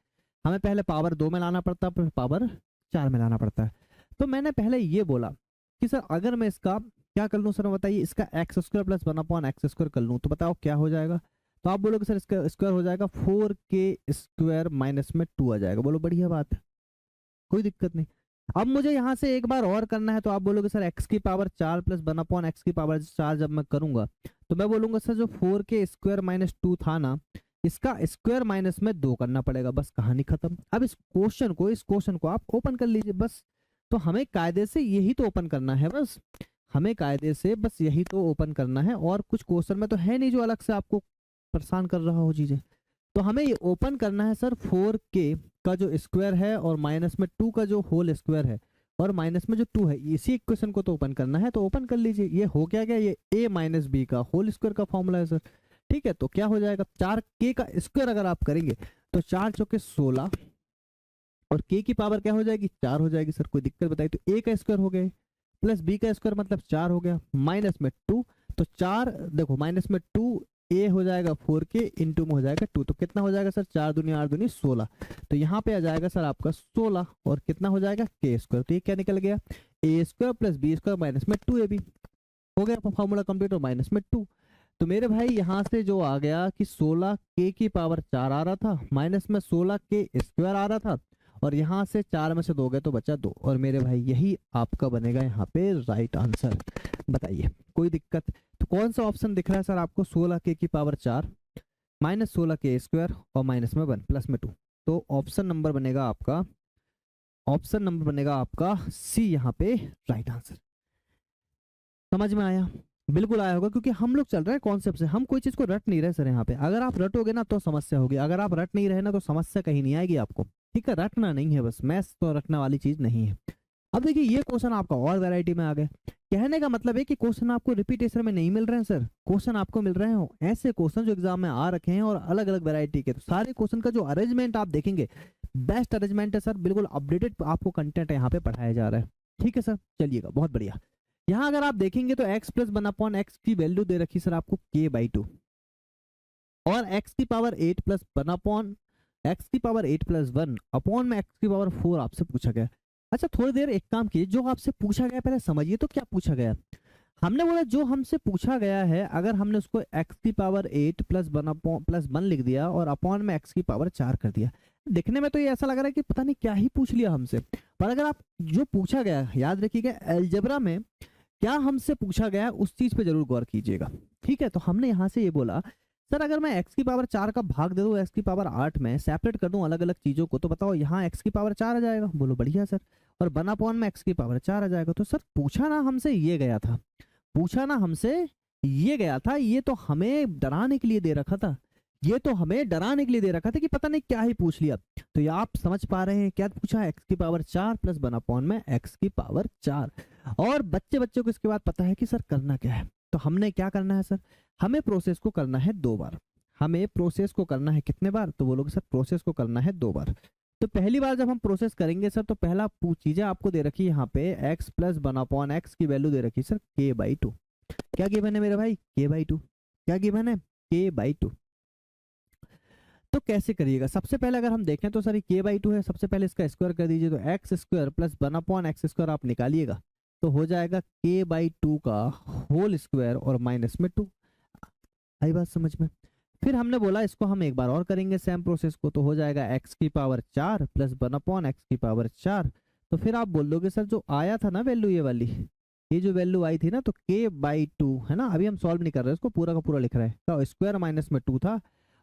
हमें पहले पावर 2 में लाना पड़ता है, फिर पावर 4 में लाना पड़ता है। तो मैंने पहले ये बोला कि सर अगर मैं इसका क्या कर लूं सर बताइए, इसका x square plus 1/x square कर लूं, तो बताओ क्या हो जाएगा। तो आप बोलोगे सर इसका स्क्वायर हो जाएगा 4k स्क्वायर माइनस में 2 आ जाएगा। बोलो बढ़िया बात है, कोई दिक्कत नहीं। अब मुझे यहाँ से एक बार और करना है, तो आप बोलोगे सर एक्स की पावर 4 प्लस 1/x की पावर 4 जब मैं करूंगा, तो मैं बोलूंगा सर जो 4k स्क्वायर माइनस 2 था ना, इसका स्क्वायर माइनस में 2 करना पड़ेगा, बस कहानी खत्म। अब इस क्वेश्चन को आप ओपन कर लीजिए बस। तो हमें कायदे से यही तो ओपन करना है बस, हमें कायदे से बस यही तो ओपन करना है, और कुछ क्वेश्चन में तो है नहीं जो अलग से आपको परेशान कर रहा हो चीजें। तो हमें ये ओपन करना है सर 4k का जो स्क्वायर है, और माइनस में 2 का जो होल स्क्वायर है, और माइनस में जो 2 है, इसी इक्वेशन को तो ओपन करना है। तो ओपन कर लीजिए। ये हो क्या गया, ये a माइनस बी का होल स्क्वायर का फॉर्मूला है सर। ठीक है, तो क्या हो जाएगा, 4k का स्क्वायर अगर आप करेंगे तो 4 चौके 16, और k की पावर क्या हो जाएगी, 4 हो जाएगी सर। कोई दिक्कत बताइए। तो a का स्क्वायर हो गया प्लस b का स्क्वायर मतलब 4 हो गया, माइनस में 2, तो 4 देखो माइनस में 2 a हो जाएगा 4k, इंटू में हो जाएगा 2, तो कितना हो जाएगा सर, 4 दूनी 8 दूनी 16। तो यहाँ पे आ जाएगा सर आपका 16, और कितना हो जाएगा k स्क्वायर। तो ये क्या निकल गया, a square plus b square minus में 2ab हो गया फॉर्मूला कंप्लीट, और माइनस में 2। तो मेरे भाई यहाँ से जो आ गया कि 16k की पावर 4 आ रहा था, माइनस में 16k स्क्वायर आ रहा था, और यहाँ से 4 में से 2 गए तो बचा 2, और मेरे भाई यही आपका बनेगा यहाँ पे राइट आंसर। बताइए कोई दिक्कत? तो कौन सा ऑप्शन दिख रहा है सर आपको, 16k की पावर 4 माइनस 16k स्क्वायर और माइनस में 1 प्लस में 2। तो ऑप्शन नंबर बनेगा आपका सी यहाँ पे राइट आंसर। समझ में आया? बिल्कुल आया होगा, क्योंकि हम लोग चल रहे हैं कॉन्सेप्ट से, हम कोई चीज को रट नहीं रहे सर यहाँ पे। अगर आप रटोगे ना तो समस्या होगी, अगर आप रट नहीं रहे ना तो समस्या कहीं नहीं आएगी आपको। ठीक है, रटना नहीं है बस, मैथ्स तो रटने वाली चीज नहीं है। अब देखिए ये क्वेश्चन आपका और वैरायटी में आ गए। कहने का मतलब है कि क्वेश्चन आपको रिपीटेशन में नहीं मिल रहे हैं सर, क्वेश्चन आपको मिल रहे हो ऐसे क्वेश्चन जो एग्जाम में आ रखे हैं, और अलग अलग वैरायटी के। तो सारे क्वेश्चन का जो अरेंजमेंट आप देखेंगे, बेस्ट अरेंजमेंट है सर, बिल्कुल अपडेटेड आपको कंटेंट यहाँ पे पढ़ाया जा रहा है। ठीक है सर, चलिएगा बहुत बढ़िया। यहाँ अगर आप देखेंगे तो x प्लस 1/x की वैल्यू दे रखी सर आपको k/2, और x की पावर 8 प्लस 1/x की पावर 8 प्लस 1 अपॉन में x की पावर 4 आपसे पूछा गया। अच्छा थोड़ी देर एक काम कीजिए, जो आपसे पूछा गया पहले समझिए तो क्या पूछा गया। हमने बोला जो हमसे पूछा गया है, अगर हमने उसको x की पावर 8 प्लस 1 लिख दिया और अपॉन में x की पावर 4 कर दिया, देखने में तो ये ऐसा लग रहा है कि पता नहीं क्या ही पूछ लिया हमसे। पर अगर आप जो पूछा गया है, याद रखिएगा अलजेब्रा में क्या हमसे पूछा गया है उस चीज पे जरूर गौर कीजिएगा। ठीक है, तो हमने यहाँ से ये बोला सर अगर मैं x की पावर 4 का भाग दे दूं x की पावर 8 में, सेपरेट कर दूं अलग अलग चीजों को, तो बताओ यहाँ x की पावर 4 आ जाएगा। बोलो बढ़िया सर। और 1/, में x की पावर 4 आ जाएगा। तो सर पूछा ना हमसे ये गया था, पूछा ना हमसे ये गया था, ये तो हमें डराने के लिए दे रखा था, ये तो हमें डराने के लिए दे रखा था कि पता नहीं क्या ही पूछ लिया। तो ये आप समझ पा रहे हैं क्या पूछा, x की पावर 4 प्लस 1/, में x की पावर 4। और बच्चों को इसके बाद पता है कि सर करना क्या है। तो हमने क्या करना है सर, हमें प्रोसेस को करना है 2 बार। हमें प्रोसेस को करना है कितने बार, तो बोलोगे सर प्रोसेस को करना है 2 बार। तो पहली बार जब हम प्रोसेस करेंगे सर, तो पहला चीजें आपको दे रखी है यहाँ पे x प्लस 1/x की वैल्यू दे रखी है सर k/2। क्या गिवन है मेरे भाई, k/2। क्या गिवन है, k/2। तो कैसे करिएगा, सबसे पहले अगर हम देखें तो सर k/2 है, सबसे पहले इसका स्क्वायर कर दीजिए। तो x स्क्वायर प्लस 1/x² आप निकालिएगा तो हो जाएगा k/2 का होल स्क्वायर और माइनस में 2। आई बात समझ में। फिर हमने बोला इसको हम एक बार और करेंगे सेम प्रोसेस को, तो हो जाएगा x की पावर 4 प्लस 1/x की पावर 4। तो फिर आप बोल दोगे सर जो आया था ना वैल्यू, ये वाली, ये जो वैल्यू आई थी ना, तो k/2 है ना, अभी हम सॉल्व नहीं कर रहे, इसको पूरा का पूरा लिख रहे हैं। तो स्क्वायर माइनस में 2 था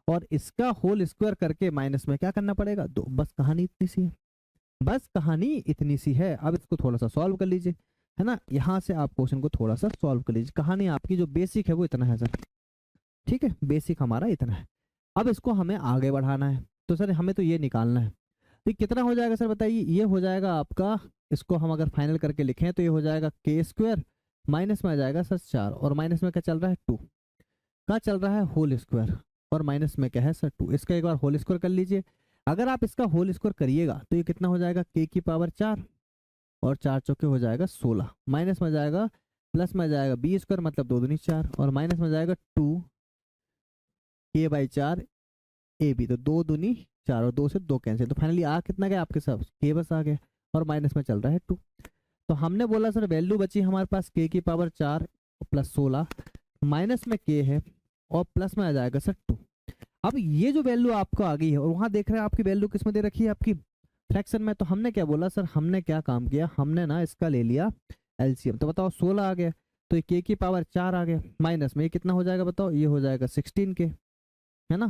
और इसका होल स्क्वायर करके माइनस में क्या करना पड़ेगा 2। बस कहानी इतनी सी है, बस कहानी इतनी सी है। अब इसको थोड़ा सा सॉल्व कर लीजिए, है ना, यहाँ से आप क्वेश्चन को थोड़ा सा सॉल्व कर लीजिए। कहानी आपकी जो बेसिक है वो इतना है सर। ठीक है, बेसिक हमारा इतना है। अब इसको हमें आगे बढ़ाना है, तो सर हमें तो ये निकालना है। तो ये कितना हो जाएगा सर बताइए, ये हो जाएगा आपका, इसको हम अगर फाइनल करके लिखें तो ये हो जाएगा k² माइनस में आ जाएगा सर 4 और माइनस में क्या चल रहा है 2, क्या चल रहा है होल स्क्वायर और माइनस में क्या है सर 2। इसका एक बार होल स्क्वायर कर लीजिए। अगर आप इसका होल स्क्वायर करिएगा तो ये कितना हो जाएगा k की पावर 4 और 4 चौके हो जाएगा 16, माइनस में जाएगा प्लस में जाएगा b² मतलब 2 दूनी 4 और माइनस में जाएगा 2 k/4 ab, तो 2 दूनी 4 और 2 से 2 कैंसिल। तो फाइनली आ कितना गया आपके साथ, k बस आ गया और माइनस में चल रहा है 2। तो हमने बोला सर वैल्यू बची हमारे पास k की पावर 4 प्लस 16, माइनस में k है और प्लस में आ जाएगा सर 2। अब ये जो वैल्यू आपको आ गई है और वहां देख रहे हैं आपकी वैल्यू किस में दे रखी है, आपकी फ्रैक्शन में। तो हमने क्या बोला सर, हमने क्या काम किया, हमने ना इसका ले लिया एलसीएम। तो बताओ 16 आ गया, तो ये k की पावर 4 आ गया, माइनस में ये कितना हो जाएगा बताओ, ये हो जाएगा 16k, है ना।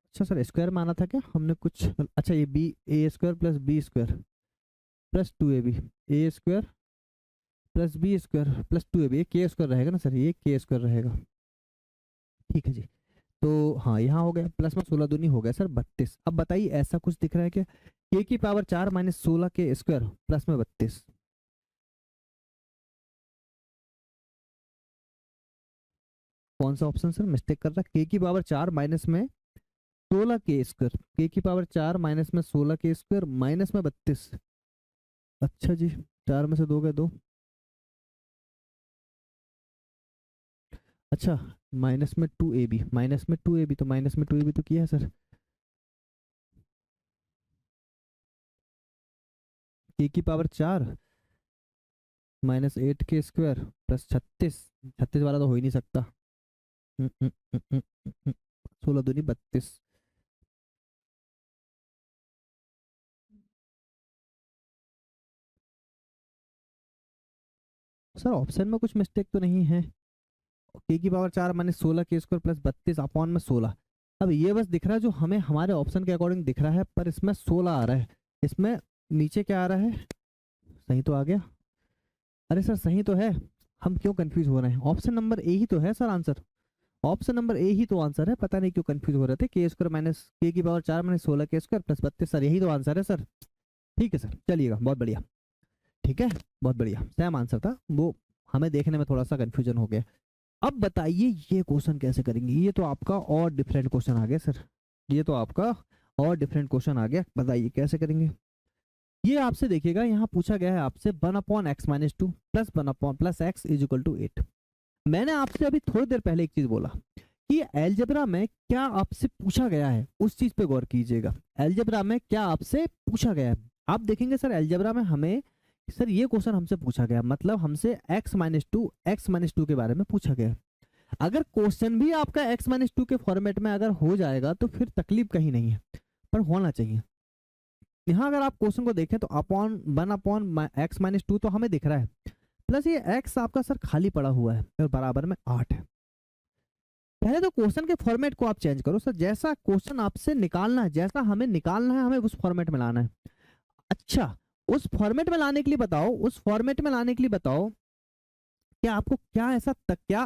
अच्छा सर स्क्वायर माना था क्या हमने कुछ, अच्छा ये a² plus b² plus 2ab, a² plus b² plus 2ab, ये k² रहेगा ना सर, ये k² रहेगा। ठीक है जी। तो हाँ यहाँ हो गया, प्लस में 16 दूनी हो गया सर 32। अब बताइए ऐसा कुछ दिख रहा है क्या, k की पावर 4 माइनस 16k² प्लस में 32। कौन सा ऑप्शन सर मिस्टेक कर रहा है, k की पावर 4 माइनस में 16k², k की पावर 4 माइनस में 16k² माइनस में 32। अच्छा जी, 4 में से 2 गए 2, अच्छा माइनस में 2ab, माइनस में 2ab, तो माइनस में 2ab तो किया है सर, k की पावर 4 माइनस 8k² प्लस 36, 36 वाला तो हो ही नहीं सकता, 16 दूनी 32। सर ऑप्शन में कुछ मिस्टेक तो नहीं है, k की power 4 minus 16k² plus 32 upon में 16। अब ये बस दिख रहा है जो हमें हमारे ऑप्शन के अकॉर्डिंग दिख रहा है, पर इसमें 16 आ रहा है, इसमें नीचे क्या आ रहा है, सही तो आ गया। अरे सर सही तो है, हम क्यों कंफ्यूज हो रहे हैं, ऑप्शन नंबर ए ही तो है sir answer, option number A ही तो आंसर है, पता नहीं क्यों कंफ्यूज हो रहे थे। k² माइनस k की power 4 minus 16k² plus 32, sir यही तो आंसर है सर। ठीक है सर, चलिएगा बहुत बढ़िया, ठीक है बहुत बढ़िया, सेम आंसर था, वो हमें देखने में थोड़ा सा कंफ्यूजन हो गया। अब बताइए ये क्वेश्चन कैसे करेंगे, ये तो आपका और डिफरेंट क्वेश्चन आ गया सर, ये तो आपका और डिफरेंट क्वेश्चन आ गया, बताइए कैसे करेंगे। ये आपसे देखिएगा यहाँ पूछा गया है आपसे 1/x-2 plus 1 plus x is equal to 8। मैंने आपसे अभी थोड़ी देर पहले एक चीज बोला कि अलजेब्रा में क्या आपसे पूछा गया है, उस चीज पे गौर कीजिएगा। अलजेब्रा में क्या आपसे पूछा गया है, आप देखेंगे सर अलजेब्रा में हमें सर ये क्वेश्चन हमसे पूछा गया, मतलब हमसे x-2 के बारे में पूछा गया। अगर क्वेश्चन भी आपका x-2 के फॉर्मेट में अगर हो जाएगा तो फिर तकलीफ कहीं नहीं है, पर होना चाहिए। यहाँ अगर आप क्वेश्चन को देखें तो अपॉन 1/x-2 तो हमें दिख रहा है, प्लस ये x आपका सर खाली पड़ा हुआ है और बराबर में 8 है। पहले तो क्वेश्चन के फॉर्मेट को आप चेंज करो सर, जैसा क्वेश्चन आपसे निकालना है, जैसा हमें निकालना है, हमें उस फॉर्मेट में लाना है। अच्छा, उस फॉर्मेट में लाने के लिए बताओ, उस फॉर्मेट में लाने के लिए बताओ कि आपको क्या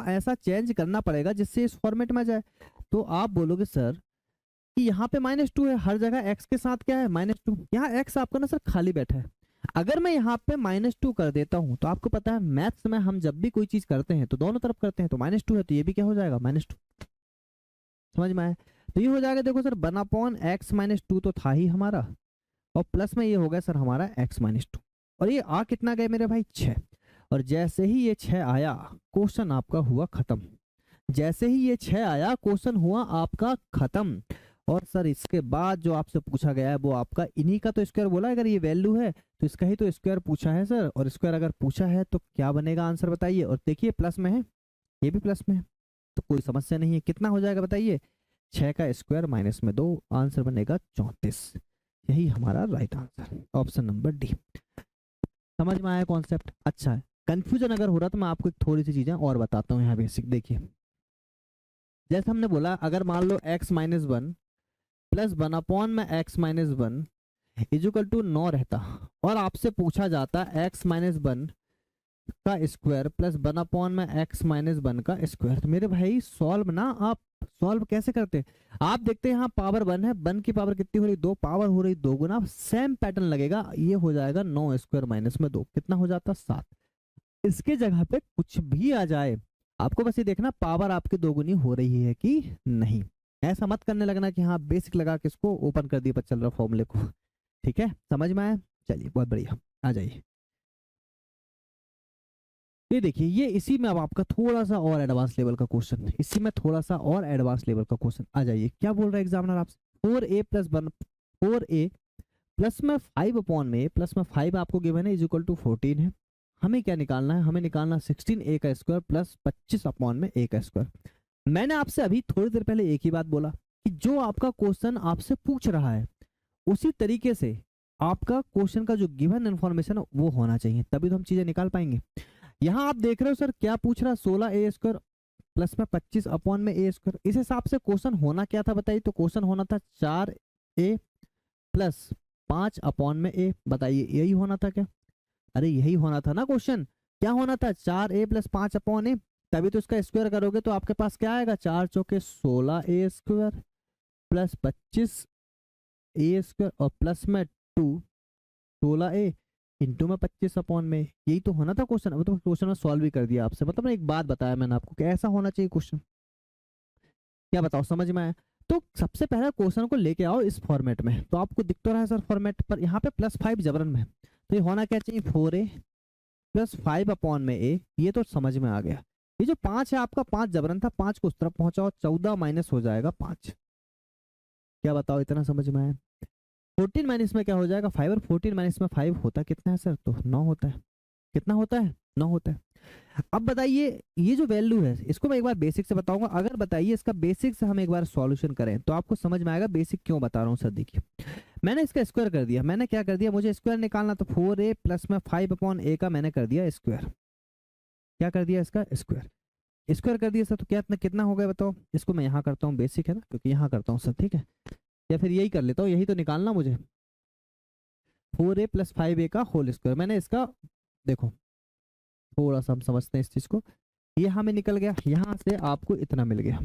ऐसा चेंज करना पड़ेगा जिससे इस फॉर्मेट में आ जाए। तो आप बोलोगे सर कि यहाँ पे -2 है, हर जगह x के साथ क्या है -2, यहाँ x आपका ना सर खाली बैठा है। अगर मैं यहाँ पे -2 कर देता हूँ तो आपको पता है मैथ्स में हम जब भी कोई चीज करते हैं तो दोनों तरफ करते हैं, तो -2 है तो ये भी क्या हो जाएगा -2। समझ में आया? तो ये हो जाएगा, देखो सर 1/x-2 तो था ही हमारा, और प्लस में ये हो गया सर हमारा x-2, और ये आ कितना गए मेरे भाई 6। और जैसे ही ये 6 आया क्वेश्चन आपका हुआ खत्म। जैसे ही ये 6 आया क्वेश्चन हुआ आपका खत्म। और सर इसके बाद जो आपसे पूछा गया है वो आपका इन्हीं का तो स्क्वायर बोला है, अगर ये वैल्यू है तो इसका ही तो स्क्वायर पूछा है सर, और स्क्वायर अगर पूछा है तो क्या बनेगा आंसर बताइए। और देखिए प्लस में है, ये भी प्लस में है, तो कोई समस्या नहीं है। कितना हो जाएगा बताइए, 6 का स्क्वायर -2, आंसर बनेगा 34। यही हमारा right answer, option number D. समझ में आया कॉन्सेप्ट? अच्छा है, कंफ्यूजन अगर हो रहा तो मैं आपको एक थोड़ी सी चीजें और बताता हूँ यहाँ बेसिक। देखिए जैसे हमने बोला, अगर मान लो x-1 plus 1/x-1 equal to 9 रहता, और आपसे पूछा जाता x-1 का स्क्वायर प्लस 1/x-1 का स्क्वायर, तो मेरे भाई सॉल्व ना, आप सॉल्व कैसे करते हैं? आप देखते हैं यहाँ पावर 1 है, 1 की पावर कितनी हो रही 2, पावर हो रही 2 गुना, सेम पैटर्न लगेगा, ये हो जाएगा 9 स्क्वायर -2, कितना हो जाता 7। इसके जगह पे कुछ भी आ जाए, आपको बस ये देखना पावर आपकी 2 गुनी हो रही है कि नहीं। ऐसा मत करने लगना कि हाँ बेसिक लगा के इसको ओपन कर दिया, पता चल रहा फॉर्मूले को। ठीक है, समझ में आया? चलिए बहुत बढ़िया, आ जाइए। ये देखिए, ये इसी में अब आपका थोड़ा सा और एडवांस लेवल का क्वेश्चन, इसी में थोड़ा सा और एडवांस लेवल का क्वेश्चन। आ जाइए, क्या बोल रहा है एग्जामिनर आपसे, 4a प्लस में 5/a प्लस में 5 आपको गिवन है इज इक्वल टू 14 है। हमें क्या निकालना है? हमें निकालना 16a का स्क्वायर प्लस 25/a का स्क्वायर। मैंने आपसे अभी थोड़ी देर पहले एक ही बात बोला कि जो आपका क्वेश्चन आपसे पूछ रहा है उसी तरीके से आपका क्वेश्चन का जो गिवन इन्फॉर्मेशन है वो होना चाहिए, तभी तो हम चीजें निकाल पाएंगे। यहाँ आप देख रहे हो सर क्या पूछ रहा है, 16a स्क्वायर प्लस में 25/a स्क्वायर। इस हिसाब से क्वेश्चन होना क्या था बताइए? तो क्वेश्चन होना था 4a प्लस 5/a। बताइए यही होना था क्या? अरे यही होना था ना क्वेश्चन। क्या होना था? 4a प्लस 5/a, तभी तो इसका स्क्वायर करोगे तो आपके पास क्या आएगा, 4 चौके 16a square plus 25a square और प्लस में 2 16a इंटू में 25 में। यही तो होना था क्वेश्चन। अब तो क्वेश्चन में सॉल्व भी कर दिया आपसे, मतलब एक बात बताया मैंने आपको कि ऐसा होना चाहिए क्वेश्चन। क्या बताओ, समझ में आया? तो सबसे पहले क्वेश्चन को लेके आओ इस फॉर्मेट में, तो आपको दिख तो रहा है सर फॉर्मेट पर, यहाँ पे +5 जबरन में है, तो ये होना क्या चाहिए, 4a प्लस 5/a। ये तो समझ में आ गया। ये जो 5 है आपका, 5 जबरन था, 5 को उस तरफ पहुंचाओ, 14 माइनस हो जाएगा 5। क्या बताओ, इतना समझ में आया? 14 माइनस में क्या हो जाएगा 5, और 14 माइनस में 5 होता कितना है सर, तो 9 होता है। कितना होता है? 9 होता है। अब बताइए ये जो वैल्यू है इसको मैं एक बार बेसिक से बताऊंगा। अगर बताइए इसका बेसिक से हम एक बार सॉल्यूशन करें तो आपको समझ में आएगा बेसिक क्यों बता रहा हूँ सर। देखिए मैंने इसका स्क्वायर कर दिया, मैंने क्या कर दिया, मुझे स्क्वायर निकालना, तो 4a प्लस में 5/a का मैंने कर दिया स्क्वायर। क्या कर दिया? इसका स्क्वायर। स्क्वायर कर दिया सर, तो क्या कितना हो गया बताओ? इसको मैं यहाँ करता हूँ, बेसिक है ना, क्योंकि यहाँ करता हूँ सर, ठीक है, या फिर यही कर लेता हूँ, यही तो निकालना मुझे। 4a प्लस 5a का होल स्क्वायर, मैंने इसका, देखो थोड़ा सा हम समझते हैं इस चीज को। ये हमें निकल गया, यहाँ से आपको इतना मिल गया,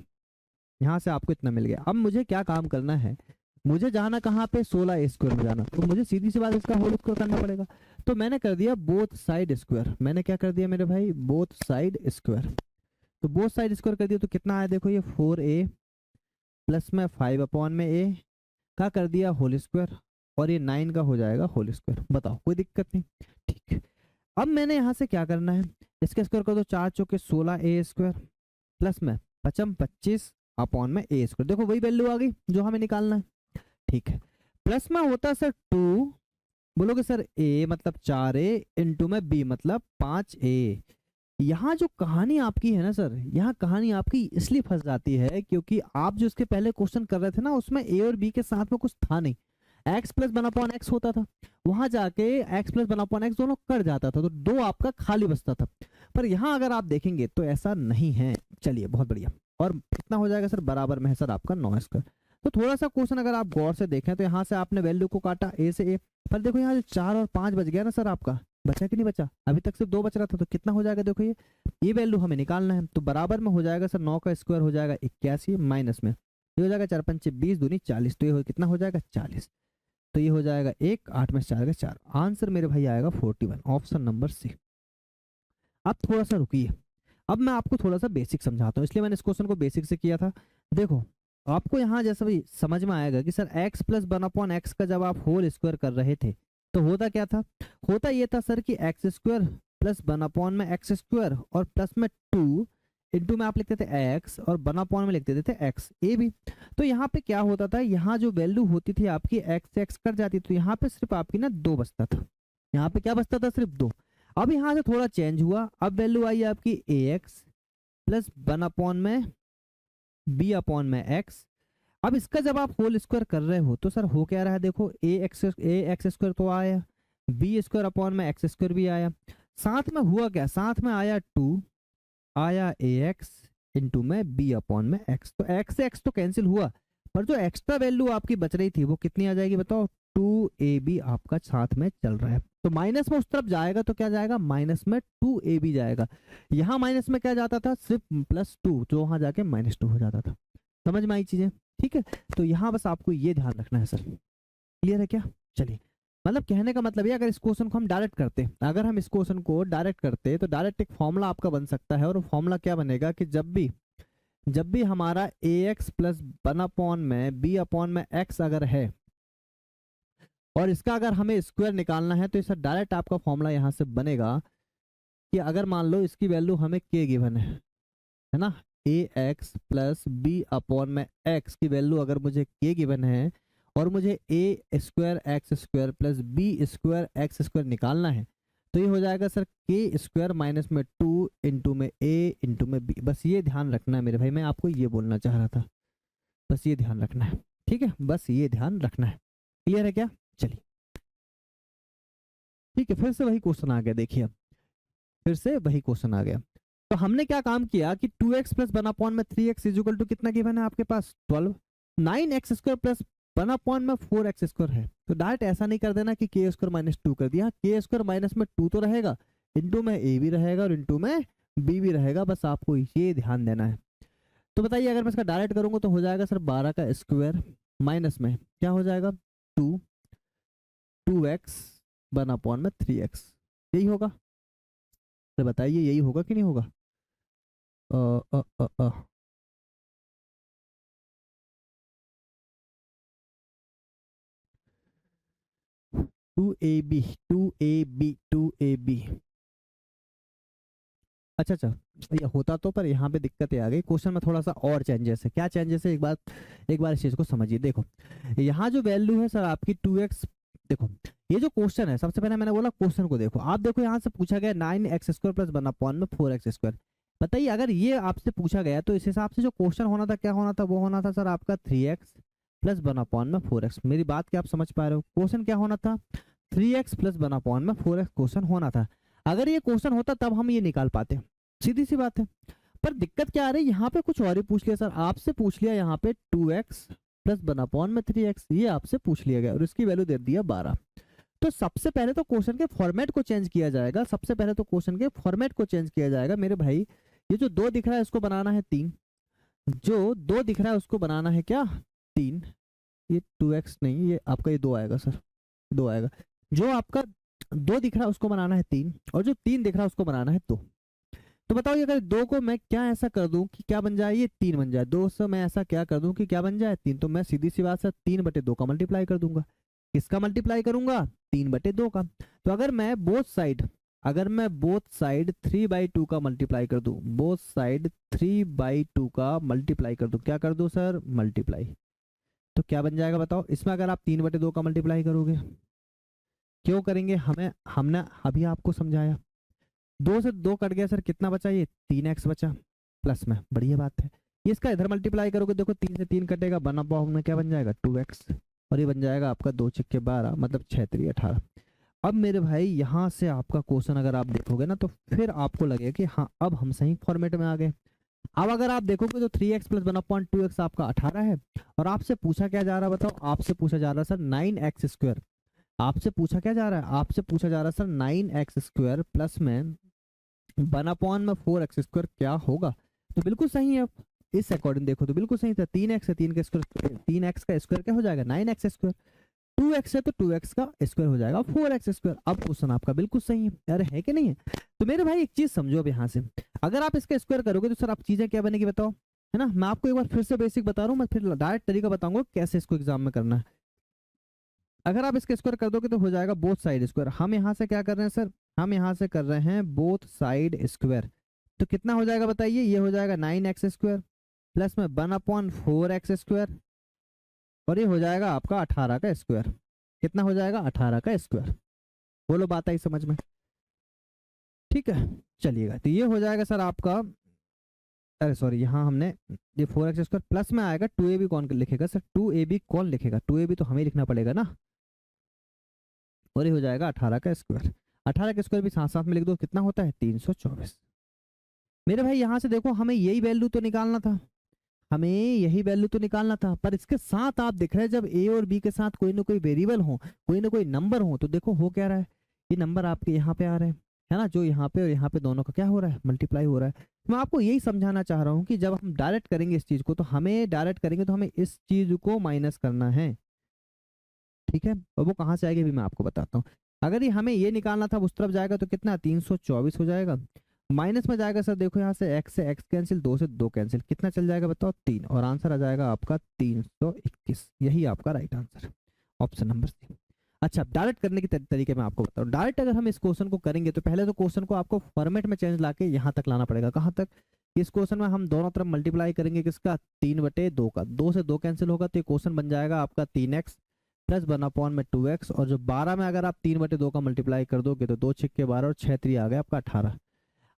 यहाँ से आपको इतना मिल गया। अब मुझे क्या काम करना है, मुझे जाना कहाँ पे, 16a स्क्वायर में जाना, तो मुझे सीधी सी बात इसका होल स्क्वायर करना पड़ेगा। तो मैंने कर दिया बोथ साइड स्क्वायर। मैंने क्या कर दिया मेरे भाई, बोथ साइड स्क्वायर। तो बोथ साइड स्क्वायर कर दिया तो कितना आया, देखो ये 4a प्लस में 5/a का कर दिया होल स्क्वायर, और ये 9 का हो जाएगा होल स्क्वायर। बताओ कोई दिक्कत नहीं? ठीक है, अब मैंने यहाँ से क्या करना है, इसके स्क्वायर कर दो, 4 चौके 16a स्क्वायर प्लस में 25/a स्क्वायर। देखो वही वैल्यू आ गई जो हमें निकालना है। ठीक है, प्लस में होता सर 2, बोलोगे सर ए मतलब 4a इंटू में बी मतलब 5a। यहाँ जो कहानी आपकी है ना सर, यहाँ कहानी आपकी इसलिए फंस जाती है क्योंकि आप जो इसके पहले क्वेश्चन कर रहे थे ना, उसमें ए और बी के साथ में कुछ था नहीं। X plus one upon x होता था, वहां जाके x plus one upon x दोनों कट जाता था, तो दो आपका खाली बचता था। पर यहाँ अगर आप देखेंगे तो ऐसा नहीं है। चलिए बहुत बढ़िया। और कितना हो जाएगा सर, बराबर में है सर आपका 9 स्क्वायर। तो थोड़ा सा क्वेश्चन अगर आप गौर से देखें तो यहाँ से आपने वैल्यू को काटा ए से ए, पर देखो यहाँ जो 4 और 5 बच गया ना सर आपका, बचा कि नहीं बचा? अभी तक सिर्फ 2 बच रहा था, तो कितना हो जाएगा देखो, ये वैल्यू हमें निकालना है। तो बराबर में हो जाएगा सर 9 का स्क्वायर हो जाएगा 81, माइनस में ये हो जाएगा 4 पंचे 20 दूनी 40, तो ये कितना हो जाएगा 40। तो ये हो जाएगा 1, 8 में से 4 का 4, आंसर मेरे भाई आएगा 41, ऑप्शन नंबर सी। अब थोड़ा सा रुकिए, अब मैं आपको थोड़ा सा बेसिक समझाता हूँ, इसलिए मैंने इस क्वेश्चन को बेसिक से किया था। देखो आपको यहाँ जैसा भी समझ में आएगा कि sir x plus one upon X का जब आप होल स्क्वायर कर रहे थे तो होता क्या था, होता ये था सर कि x square plus one upon में एक्स स्क्वायर और प्लस में 2 इंटू में आप लिखते थे x और वन अपॉन में लिख देते थे x ए भी। तो यहाँ पे क्या होता था, यहाँ जो वैल्यू होती थी आपकी x से x कट जाती, तो यहाँ पे सिर्फ आपकी ना 2 बचता था। यहाँ पे क्या बचता था, सिर्फ 2। अब यहाँ से थोड़ा चेंज हुआ, अब वैल्यू आई आपकी ax प्लस वन अपॉन में b अपॉन में x। अब इसका जब आप होल स्क्वायर कर रहे हो तो सर हो क्या रहा है, देखो ए एक्स स्क्वायर तो आया, बी स्क्वायर अपॉन में एक्स स्क्वायर भी आया, साथ में हुआ क्या, साथ में आया 2, आया ए एक्स इंटू में बी अपॉन में एक्स। तो एक्स से एक्स तो कैंसिल हुआ, पर जो एक्स्ट्रा वैल्यू आपकी बच रही थी वो कितनी आ जाएगी बताओ, 2ab आपका साथ में चल रहा है। तो माइनस में उस तरफ जाएगा तो क्या जाएगा, माइनस में 2ab जाएगा। यहाँ माइनस में क्या जाता था, सिर्फ +2, जो वहां जाके -2 हो जाता था। समझ में आई चीजें? ठीक है, तो यहाँ बस आपको ये ध्यान रखना है सर। क्लियर है क्या? चलिए, मतलब कहने का मतलब ये, अगर इस क्वेश्चन को हम डायरेक्ट करते, अगर हम इस क्वेश्चन को डायरेक्ट करते तो डायरेक्ट एक फॉर्मूला आपका बन सकता है, और फॉर्मूला क्या बनेगा कि जब भी हमारा ए एक्स प्लस वन अपॉन में बी अपॉन में एक्स अगर है और इसका अगर हमें स्क्वायर निकालना है, तो इस डायरेक्ट आपका फॉर्मूला यहाँ से बनेगा कि अगर मान लो इसकी वैल्यू हमें के गिवन है ना, A X plus B upon में एक्स की वैल्यू अगर मुझे के गिवन है और मुझे A square X square plus B square X square निकालना है, तो ये हो जाएगा सर के स्क्वायर माइनस में 2 इंटू में ए इंटू में बी। बस ये ध्यान रखना है मेरे भाई, मैं आपको ये बोलना चाह रहा था, बस ये ध्यान रखना है। ठीक है, बस ये ध्यान रखना है। क्लियर है क्या? चलिए ठीक है, फिर से वही क्वेश्चन आ गया, देखिए फिर से वही क्वेश्चन आ गया। तो हमने क्या काम किया कि 2x प्लस वन अपॉन में 3x इजिकल टू कितना गिवन है आपके पास 12, 9x square plus one upon में 4x स्क्वायर है। तो डायरेक्ट ऐसा नहीं कर देना कि के स्क्वायर माइनस 2 कर दिया, के स्क्वायर माइनस में 2 तो रहेगा, इंटू में ए भी रहेगा और इंटू में बी भी रहेगा, बस आपको ये ध्यान देना है। तो बताइए अगर मैं इसका डायरेक्ट करूंगा तो हो जाएगा सर 12 का स्क्वायर माइनस में क्या हो जाएगा 2x वन अपॉन में 3x, यही होगा? तो बताइए यही होगा कि नहीं होगा? अ, अ, अ, अ. 2ab 2ab अच्छा अच्छा, ये होता तो, पर यहाँ पे दिक्कतें आ गई क्वेश्चन में, थोड़ा सा और चेंजेस है। क्या चेंजेस है, एक बार इस चीज को समझिए। देखो यहाँ जो वैल्यू है सर आपकी 2x, देखो ये जो क्वेश्चन है, सबसे पहले मैंने बोला क्वेश्चन को देखो, आप देखो यहाँ से पूछा गया 9x square plus one upon में 4x स्क्वायर। बताइए अगर ये आपसे पूछा गया तो इस हिसाब से जो क्वेश्चन होना था क्या होना था, वो होना था सर आपका 3x प्लस वन अपॉन में 4x। मेरी बात क्या आप समझ पा रहे हो? क्वेश्चन क्या होना था, 3x प्लस वन अपॉन में 4x क्वेश्चन होना था। अगर ये क्वेश्चन होता तब हम ये निकाल पाते, सीधी सी बात है। पर दिक्कत क्या आ रही है, यहाँ पे कुछ और ही पूछ लिया सर, आपसे पूछ लिया यहाँ पे 2x प्लस वन अपॉन में 3x, ये आपसे पूछ लिया गया और इसकी वैल्यू दे दिया 12। तो सबसे पहले तो क्वेश्चन के फॉर्मेट को चेंज किया जाएगा, सबसे पहले तो क्वेश्चन के फॉर्मेट को चेंज किया जाएगा मेरे भाई। ये जो 2 दिख रहा है इसको बनाना है 3, जो 2 दिख रहा है उसको बनाना है क्या 3, ये 2x नहीं, ये आपका ये 2 आएगा सर, 2 आएगा। जो आपका 2 दिख रहा है उसको बनाना है 3, और जो 3 दिख रहा है उसको बनाना है 2। तो बताओ ये अगर 2 को मैं क्या ऐसा कर दूं कि क्या बन जाए, ये 3 बन जाए, 2 से मैं ऐसा क्या कर दूं कि क्या बन जाए 3, तो मैं सीधी सी बात से 3/2 का मल्टीप्लाई कर दूंगा। किसका मल्टीप्लाई करूंगा, 3/2 का। तो अगर मैं बोथ साइड 3/2 का मल्टीप्लाई कर दूं, बोथ साइड 3/2 का मल्टीप्लाई कर दूं, क्या कर दूं सर, मल्टीप्लाई, तो क्या बन जाएगा बताओ इसमें, अगर आप 3/2 का मल्टीप्लाई करोगे क्यों करेंगे, हमने अभी आपको समझाया। 2 से 2 कट गया सर, कितना बचा, ये 3x बचा प्लस में, बढ़िया बात है। ये इसका इधर मल्टीप्लाई करोगे, देखो 3 से 3 कटेगा, 1/4 में क्या बन जाएगा 2x, और ये बन जाएगा आपका 2 छिक्के 12, मतलब 6 3 18। अब मेरे भाई यहाँ से आपका क्वेश्चन अगर आप देखोगे ना, तो फिर आपको लगेगा कि हाँ अब हम सही फॉर्मेट में आ गए। अब अगर आप देखोगे तो 3x प्लस 1/2x आपका 18 है, और आपसे पूछा क्या जा रहा है बताओ, आपसे पूछा जा रहा है सर 9x स्क्वायर। आपसे पूछा क्या जा रहा है, आपसे पूछा जा रहा है सर 9x स्क्वायर प्लस में 1/4x स्क्वायर क्या होगा। तो बिल्कुल सही है, इस अकॉर्डिंग देखो तो बिल्कुल सही था। 3x है, 3 का स्क्वायर, 3x का स्क्वायर क्या हो जाएगा 9x स्क्वायर, 2x है तो 2x का स्क्वायर हो जाएगा 4x स्क्वायर। अब क्वेश्चन आपका बिल्कुल सही है, अरे है कि नहीं है। तो मेरे भाई एक चीज समझो अब यहाँ से, अगर आप इसका स्क्वायर करोगे तो सर आप चीजें क्या बनेगी बताओ, है ना। मैं आपको एक बार फिर से बेसिक बता रहा हूँ, मैं फिर डायरेक्ट तरीका बताऊंगा कैसे इसको एग्जाम में करना है। अगर आप इसका स्क्वायर कर दोगे तो हो जाएगा बोथ साइड स्क्वायर। हम यहाँ से क्या कर रहे हैं सर, हम यहाँ से कर रहे हैं बोथ साइड स्क्वायर। तो कितना हो जाएगा बताइए, ये हो जाएगा 9x स्क्वायर प्लस में 1/4x स्क्वायर, और ये हो जाएगा आपका 18 का स्क्वायर। कितना हो जाएगा 18 का स्क्वायर। बोलो बात आई समझ में, ठीक है। चलिएगा, तो ये हो जाएगा सर आपका, अरे सॉरी यहाँ हमने ये 4x स्क्वायर प्लस में आएगा 2ab कौन लिखेगा सर, 2ab कौन लिखेगा, 2ab तो हमें लिखना पड़ेगा ना, और ये हो जाएगा 18 का स्क्वायर। 18 का स्क्वायर भी साथ साथ में लिख दो, कितना होता है 324। मेरे भाई यहाँ से देखो हमें यही वैल्यू तो निकालना था, हमें यही वैल्यू तो निकालना था, पर इसके साथ आप देख रहे हैं जब ए और बी के साथ कोई ना कोई वेरिएबल हो, कोई ना कोई नंबर हो, तो देखो हो क्या रहा है, ये नंबर आपके यहाँ पे आ रहे हैं, है ना, जो यहाँ पे और यहाँ पे दोनों का क्या हो रहा है मल्टीप्लाई हो रहा है। मैं आपको यही समझाना चाह रहा हूँ कि जब हम डायरेक्ट करेंगे इस चीज को, तो हमें डायरेक्ट करेंगे तो हमें इस चीज को माइनस करना है, ठीक है। और वो कहाँ से आएगी भी मैं आपको बताता हूँ। अगर ये हमें ये निकालना था उस तरफ जाएगा तो कितना 324 हो जाएगा, माइनस में जाएगा सर देखो यहाँ से x कैंसिल, 2 से 2 कैंसिल, कितना चल जाएगा बताओ 3, और आंसर आ जाएगा आपका 321। यही आपका right answer, option number C. अच्छा, डायरेक्ट करने की तरीके मैं आपको बताऊँ। डायरेक्ट अगर हम इस क्वेश्चन को करेंगे तो पहले तो क्वेश्चन को आपको फॉर्मेट में चेंज लाके यहाँ तक लाना पड़ेगा। कहाँ तक, इस क्वेश्चन में हम दोनों तरफ मल्टीप्लाई करेंगे किसका 3/2 का, 2 से 2 कैंसिल होगा तो ये क्वेश्चन बन जाएगा आपका 3x प्लस 1/2x, और जो 12 में अगर आप 3/2 का मल्टीप्लाई कर दोगे तो 2 छिक्के 12 और 6 3 आ गया आपका 18।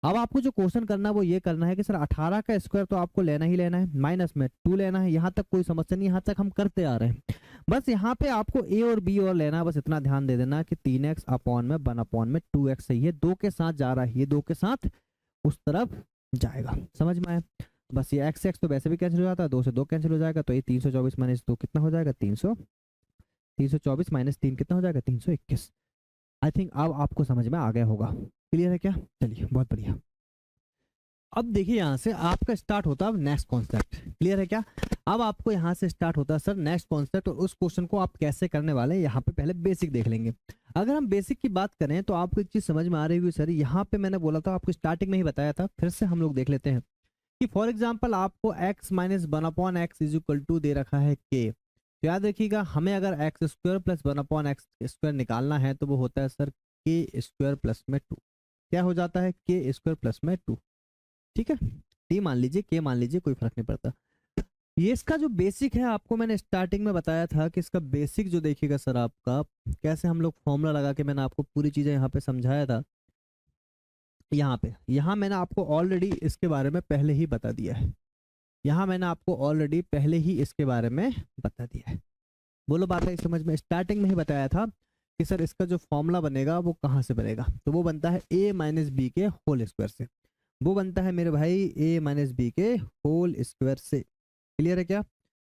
अब आपको जो क्वेश्चन करना है वो ये करना है कि सर 18 का स्क्वायर तो आपको लेना ही लेना है, माइनस में 2 लेना है। यहाँ तक कोई समस्या नहीं, यहाँ तक हम करते आ रहे हैं। बस यहाँ पे आपको ए और बी और लेना है, बस इतना ध्यान दे देना कि 3x अपॉन में 1/2x सही है, 2 के साथ जा रहा है, ये 2 के साथ उस तरफ जाएगा, समझ में आया। बस ये x तो वैसे भी कैंसिल हो जाता है, 2 से 2 कैंसिल हो जाएगा, तो ये 324 माइनस 2 कितना हो जाएगा 324 माइनस 3 कितना हो जाएगा 321। आई थिंक अब आपको समझ में आ गया होगा, क्लियर है क्या, चलिए बहुत बढ़िया। अब देखिए यहाँ से आपका स्टार्ट होता है नेक्स्ट कॉन्सेप्ट, क्लियर है क्या। अब आपको यहाँ से स्टार्ट होता है सर नेक्स्ट कॉन्सेप्ट, और उस क्वेश्चन को आप कैसे करने वाले हैं यहाँ पे पहले बेसिक देख लेंगे। अगर हम बेसिक की बात करें तो आपको एक चीज समझ में आ रही होगी सर, यहाँ पे मैंने बोला था आपको स्टार्टिंग में ही बताया था, फिर से हम लोग देख लेते हैं कि फॉर एग्जाम्पल आपको x minus 1/x is equal to दे रखा है k। तो याद रखिएगा हमें अगर x square plus 1/x square निकालना है तो वो होता है सर के स्क्वायर प्लस में 2। क्या हो जाता है के स्क्वायर प्लस में 2, ठीक है। टी मान लीजिए के मान लीजिए, कोई फर्क नहीं पड़ता। ये इसका जो बेसिक है आपको मैंने स्टार्टिंग में बताया था कि इसका बेसिक जो देखिएगा सर आपका कैसे हम लोग फॉर्मूला लगा के मैंने आपको पूरी चीजें यहाँ पे समझाया था। यहाँ मैंने आपको ऑलरेडी इसके बारे में पहले ही बता दिया है, यहाँ मैंने आपको ऑलरेडी पहले ही इसके बारे में बता दिया है। बोलो बात है समझ में, स्टार्टिंग में ही बताया था कि सर इसका जो फॉर्मूला बनेगा वो कहाँ से बनेगा, तो वो बनता है a माइनस बी के होल स्क्वायर से, वो बनता है मेरे भाई a माइनस बी के होल स्क्वायर से, क्लियर है क्या।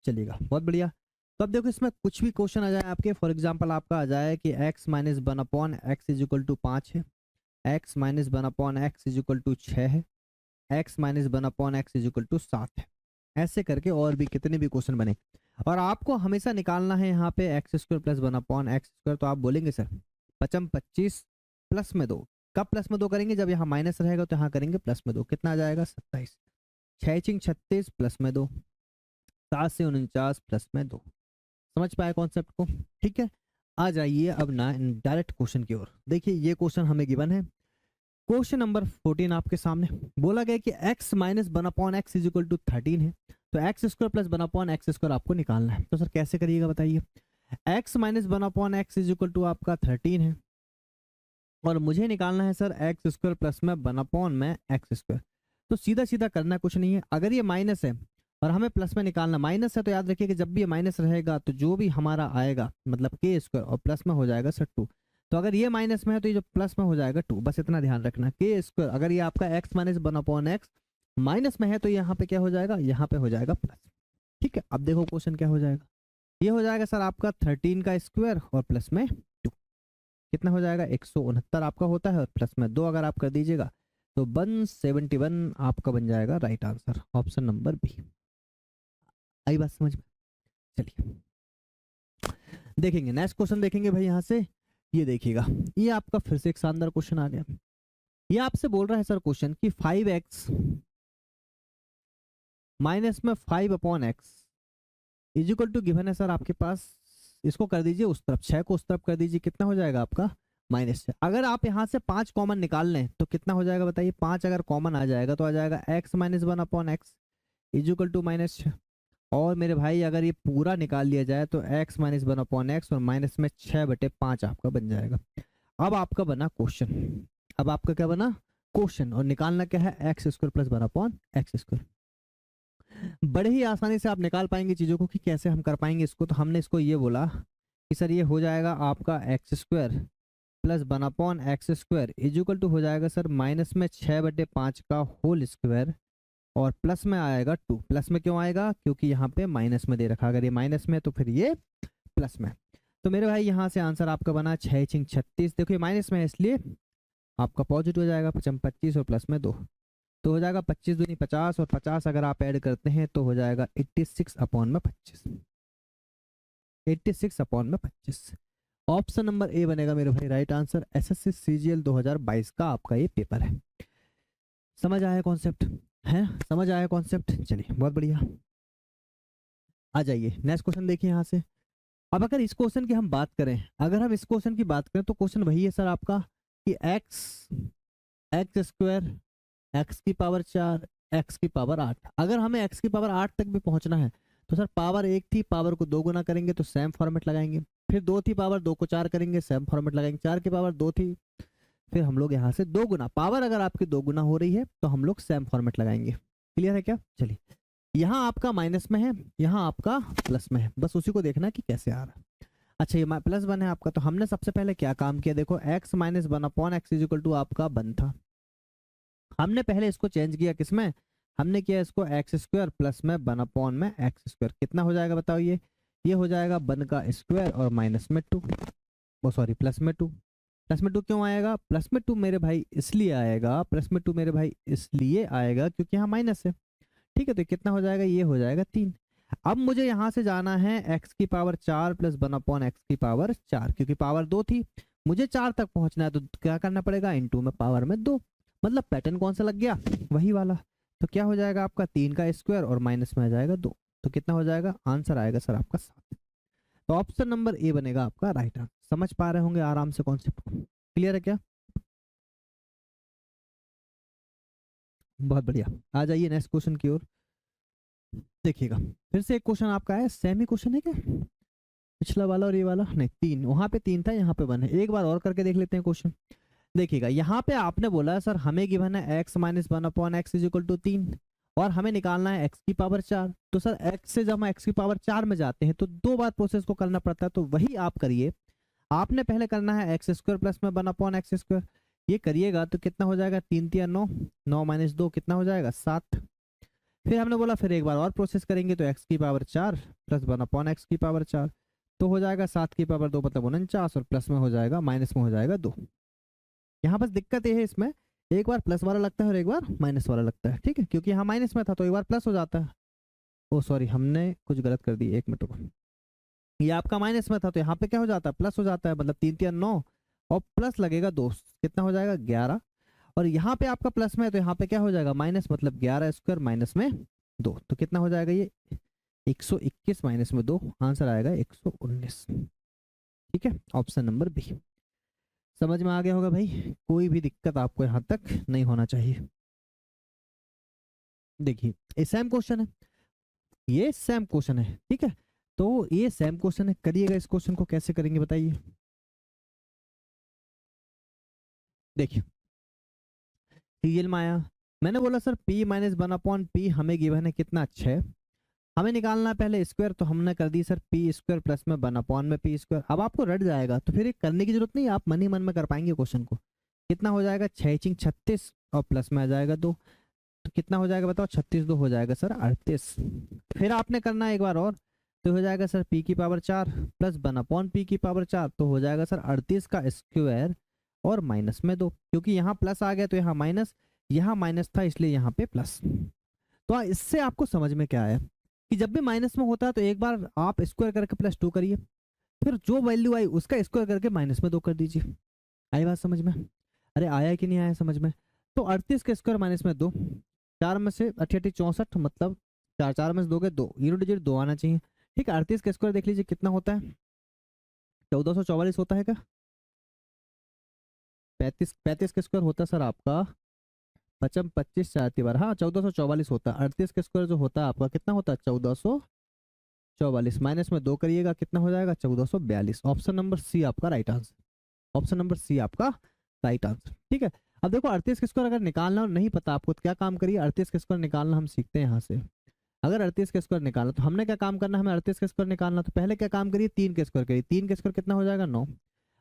चलिएगा बहुत बढ़िया। तो अब देखो इसमें कुछ भी क्वेश्चन आ जाए आपके, फॉर एग्जांपल आपका आ जाए कि x minus 1/x is equal to 5 है, x minus 1/x is equal to 6 है, x minus 1/x is equal to 7 है, ऐसे करके और भी कितने भी क्वेश्चन बने, और आपको हमेशा निकालना है यहाँ पे x square plus 1/x square. तो आप बोलेंगे सर 25 प्लस में 2, कब प्लस में 2 करेंगे, जब यहाँ माइनस रहेगा तो यहाँ करेंगे प्लस में 2, कितना आ जाएगा 27, 6 36 प्लस में 2, 7 से 49 प्लस में 2। समझ पाए कॉन्सेप्ट को, ठीक है। आ जाइए अब ना डायरेक्ट क्वेश्चन की ओर। देखिए ये क्वेश्चन हमें गिवन है, क्वेश्चन नंबर 14 आपके सामने बोला गया कि x minus 1/x is equal to 13 है, तो x square plus 1/x square आपको निकालना है। तो सर कैसे करिएगा बताइए। x minus 1/x is equal to आपका 13 है, और मुझे निकालना है सर एक्स स्क्वायर प्लस में 1/में एक्स स्क्वायर। तो सीधा सीधा करना कुछ नहीं है, अगर ये माइनस है और हमें प्लस में निकालना, माइनस है तो याद रखिए कि जब भी ये माइनस रहेगा तो जो भी हमारा आएगा मतलब के स्क्वायर और प्लस में हो जाएगा सर 2। तो अगर ये माइनस में है तो ये जो प्लस में हो जाएगा 2, बस इतना ध्यान रखना। के स्क्वायर अगर ये आपका एक्स माइनस 1/x माइनस में है तो यहाँ पे क्या हो जाएगा, यहाँ पे हो जाएगा प्लस। ठीक है, अब देखो क्वेश्चन क्या हो जाएगा, ये हो जाएगा सर आपका 13 का स्क्वायर और प्लस में 2, कितना हो जाएगा 169 आपका होता है, और प्लस में 2 अगर आप कर दीजिएगा तो 171 आपका बन जाएगा right answer, option number B. आई बात समझ में? चलिए देखेंगे नेक्स्ट क्वेश्चन, देखेंगे भाई यहाँ से। ये देखिएगा, ये आपका फिर से एक शानदार क्वेश्चन आ गया। ये आपसे बोल रहा है सर क्वेश्चन कि 5x माइनस में 5/x is equal to given है सर आपके पास, इसको कर दीजिए उस तरफ, 6 को उस तरफ कर दीजिए, कितना हो जाएगा आपका -6। अगर आप यहाँ से 5 कॉमन निकाल लें तो कितना हो जाएगा बताइए, 5 अगर कॉमन आ जाएगा तो आ जाएगा x minus 1/x is equal to -6। और मेरे भाई अगर ये पूरा निकाल लिया जाए तो x माइनस 1/x और माइनस में 6/5 आपका बन जाएगा। अब आपका बना क्वेश्चन, अब आपका क्या बना क्वेश्चन, और निकालना क्या है x square plus 1/x square. बड़े ही आसानी से आप निकाल पाएंगे चीज़ों को कि कैसे हम कर पाएंगे इसको। तो हमने इसको ये बोला कि सर ये हो जाएगा आपका x square plus 1/x square is equal to हो जाएगा सर माइनस में 6/5 का होल स्क्वायर, और प्लस में आएगा 2। प्लस में क्यों आएगा, क्योंकि यहाँ पे माइनस में दे रखा, अगर ये माइनस में है तो फिर ये प्लस में। तो मेरे भाई यहाँ से आंसर आपका बना 6×36। देखो ये माइनस में है इसलिए आपका पॉजिटिव हो जाएगा, 25 और प्लस में 2 तो हो जाएगा 25 दूनी 50, और 50 अगर आप ऐड करते हैं तो हो जाएगा 86/25, 86/25। ऑप्शन नंबर ए बनेगा मेरे भाई राइट आंसर। एसएससी सीजीएल 2022 का आपका ये पेपर है। समझ आया कॉन्सेप्ट है, समझ आया कॉन्सेप्ट? चलिए बहुत बढ़िया, आ जाइए नेक्स्ट क्वेश्चन देखिए यहाँ से। अब अगर इस क्वेश्चन की हम बात करें, अगर हम इस क्वेश्चन की बात करें तो क्वेश्चन वही है सर आपका कि एक्स स्क्वायर एक्स की पावर 4 एक्स की पावर 8। अगर हमें एक्स की पावर 8 तक भी पहुंचना है तो सर पावर 1 थी, पावर को 2 गुना करेंगे तो सेम फॉर्मेट लगाएंगे, फिर 2 थी पावर 2 को 4 करेंगे सेम फॉर्मेट लगाएंगे, 4 की पावर 2 थी, फिर हम लोग यहाँ से 2 गुना, पावर अगर आपकी 2 गुना हो रही है तो हम लोग सेम फॉर्मेट लगाएंगे। क्लियर है क्या? चलिए यहाँ आपका माइनस में है, यहाँ आपका प्लस में है, बस उसी को देखना कि कैसे आ रहा है। अच्छा ये +1 है आपका, तो हमने सबसे पहले क्या काम किया, देखो x minus 1/x is equal to आपका 1 था, हमने पहले इसको चेंज किया किसमें, हमने किया इसको एक्स स्क्वायर प्लस में 1 में एक्स स्क्वायर। कितना हो जाएगा बताओ, ये हो जाएगा 1 का स्क्वायर और माइनस में 2, वो सॉरी प्लस में 2। प्लस में 2 क्यों आएगा, प्लस में 2 मेरे भाई इसलिए आएगा, प्लस में 2 मेरे भाई इसलिए आएगा क्योंकि यहाँ माइनस है। ठीक है, तो कितना हो जाएगा, ये हो जाएगा 3। अब मुझे यहाँ से जाना है x की पावर 4 प्लस 1/x की पावर 4, क्योंकि पावर 2 थी, मुझे 4 तक पहुंचना है तो क्या करना पड़ेगा, इनटू में पावर में 2। मतलब पैटर्न कौन सा लग गया, वही वाला। तो क्या हो जाएगा आपका 3 का स्क्वायर और माइनस में आ जाएगा 2, तो कितना हो जाएगा, आंसर आएगा सर आपका 7। तो ऑप्शन नंबर ए बनेगा आपका राइट आंसर। समझ पा रहे होंगे आराम से कॉन्सेप्ट को, क्लियर है क्या? बहुत बढ़िया, आ जाइए नेक्स्ट क्वेश्चन की ओर। देखिएगा फिर से एक क्वेश्चन आपका है, सेमी क्वेश्चन है क्या, पिछला वाला और ये वाला नहीं, 3, वहां पे 3 था यहाँ पे 1 है। एक बार और करके देख लेते हैं क्वेश्चन। देखिएगा यहाँ पे आपने बोला है सर हमें गिवन है x minus 1/x is equal to 3, और हमें निकालना है x की पावर 4। तो सर x से जब हम x की पावर 4 में जाते हैं तो 2 बार प्रोसेस को करना पड़ता है, तो वही आप करिए। आपने पहले करना है एक्स स्क्वायर प्लस में 1/x स्क्वायर, ये करिएगा तो कितना हो जाएगा, 3 3 9, 9 माइनस 2 कितना हो जाएगा 7। फिर हमने बोला फिर एक बार और प्रोसेस करेंगे तो x की पावर 4 प्लस 1/x की पावर 4, तो हो जाएगा 7 की पावर 2 मतलब 49, और प्लस में हो जाएगा माइनस में हो जाएगा 2। यहाँ बस दिक्कत ये है इसमें, एक बार प्लस वाला लगता है और एक बार माइनस वाला लगता है। ठीक है, क्योंकि यहाँ माइनस में था तो एक बार प्लस हो जाता है, ओ सॉरी हमने कुछ गलत कर दी, 1 मिनट को, ये आपका माइनस में था तो यहाँ पे क्या हो जाता है, प्लस हो जाता है, मतलब 3 3 9 और प्लस लगेगा 2, कितना हो जाएगा 11। और यहाँ पे आपका प्लस में है तो यहाँ पे क्या हो जाएगा माइनस, मतलब 11 स्क्वायर माइनस में 2, तो कितना हो जाएगा ये 121 माइनस में 2, आंसर आएगा 119। ठीक है, ऑप्शन नंबर बी। समझ में आ गया होगा भाई, कोई भी दिक्कत आपको यहाँ तक नहीं होना चाहिए। देखिए ये सेम क्वेश्चन है, ये सेम क्वेश्चन है। ठीक है, तो ये सेम क्वेश्चन है, करिएगा। इस क्वेश्चन को कैसे करेंगे बताइए। देखिए सीरियल में आया, मैंने बोला sir p minus one upon P हमें गिवन है कितना, 6। हमें निकालना है पहले स्क्वायर, तो हमने कर दी सर पी स्क्वायर प्लस में वन अपॉन में पी स्क्वायर। अब आपको रट जाएगा तो फिर ये करने की जरूरत नहीं, आप मन ही मन में कर पाएंगे क्वेश्चन को। कितना हो जाएगा, 6 चिंग 36 और प्लस में आ जाएगा 2, तो कितना हो जाएगा बताओ, 36 2 हो जाएगा सर 38। फिर आपने करना है एक बार और, तो हो जाएगा सर p की power 4 plus one upon P की पावर 4, तो हो जाएगा सर 38 का स्क्वायर और माइनस में 2, क्योंकि यहाँ प्लस आ गया तो यहाँ माइनस, यहाँ माइनस था इसलिए यहाँ पे प्लस। तो इससे आपको समझ में क्या आया कि जब भी माइनस में होता है तो एक बार आप स्क्वायर करके प्लस 2 करिए, फिर जो वैल्यू आई उसका स्क्वायर करके माइनस में 2 कर दीजिए। आई बात समझ में? अरे आया कि नहीं आया समझ में? तो 38 का स्क्वायर माइनस में 2, 4 में से 88 64, मतलब 4 4 में से 2 के 2, यूनिट डिजिट 2 आना चाहिए। ठीक है, 38 का स्क्वायर देख लीजिए कितना होता है, 1444 होता है क्या? 35 का स्क्वायर होता है सर आपका 55 25 4 बार, हाँ 1444 होता है। 38 का स्क्वायर जो होता है आपका कितना होता है, 1444, माइनस में 2 करिएगा कितना हो जाएगा, 1442। ऑप्शन नंबर सी आपका right answer, option number C आपका राइट आंसर। ठीक है, अब देखो 38 का स्क्वायर अगर निकालना और नहीं पता आपको तो क्या काम करिए, 38 का स्क्वायर निकालना हम सीखते हैं यहाँ से। अगर 38 का स्क्वायर निकालना तो हमने क्या काम करना, हमें 38 का स्क्वायर निकालना, तो पहले क्या काम करिए, 3 का स्क्वायर करिए। 3 का स्क्वायर कितना हो जाएगा, 9।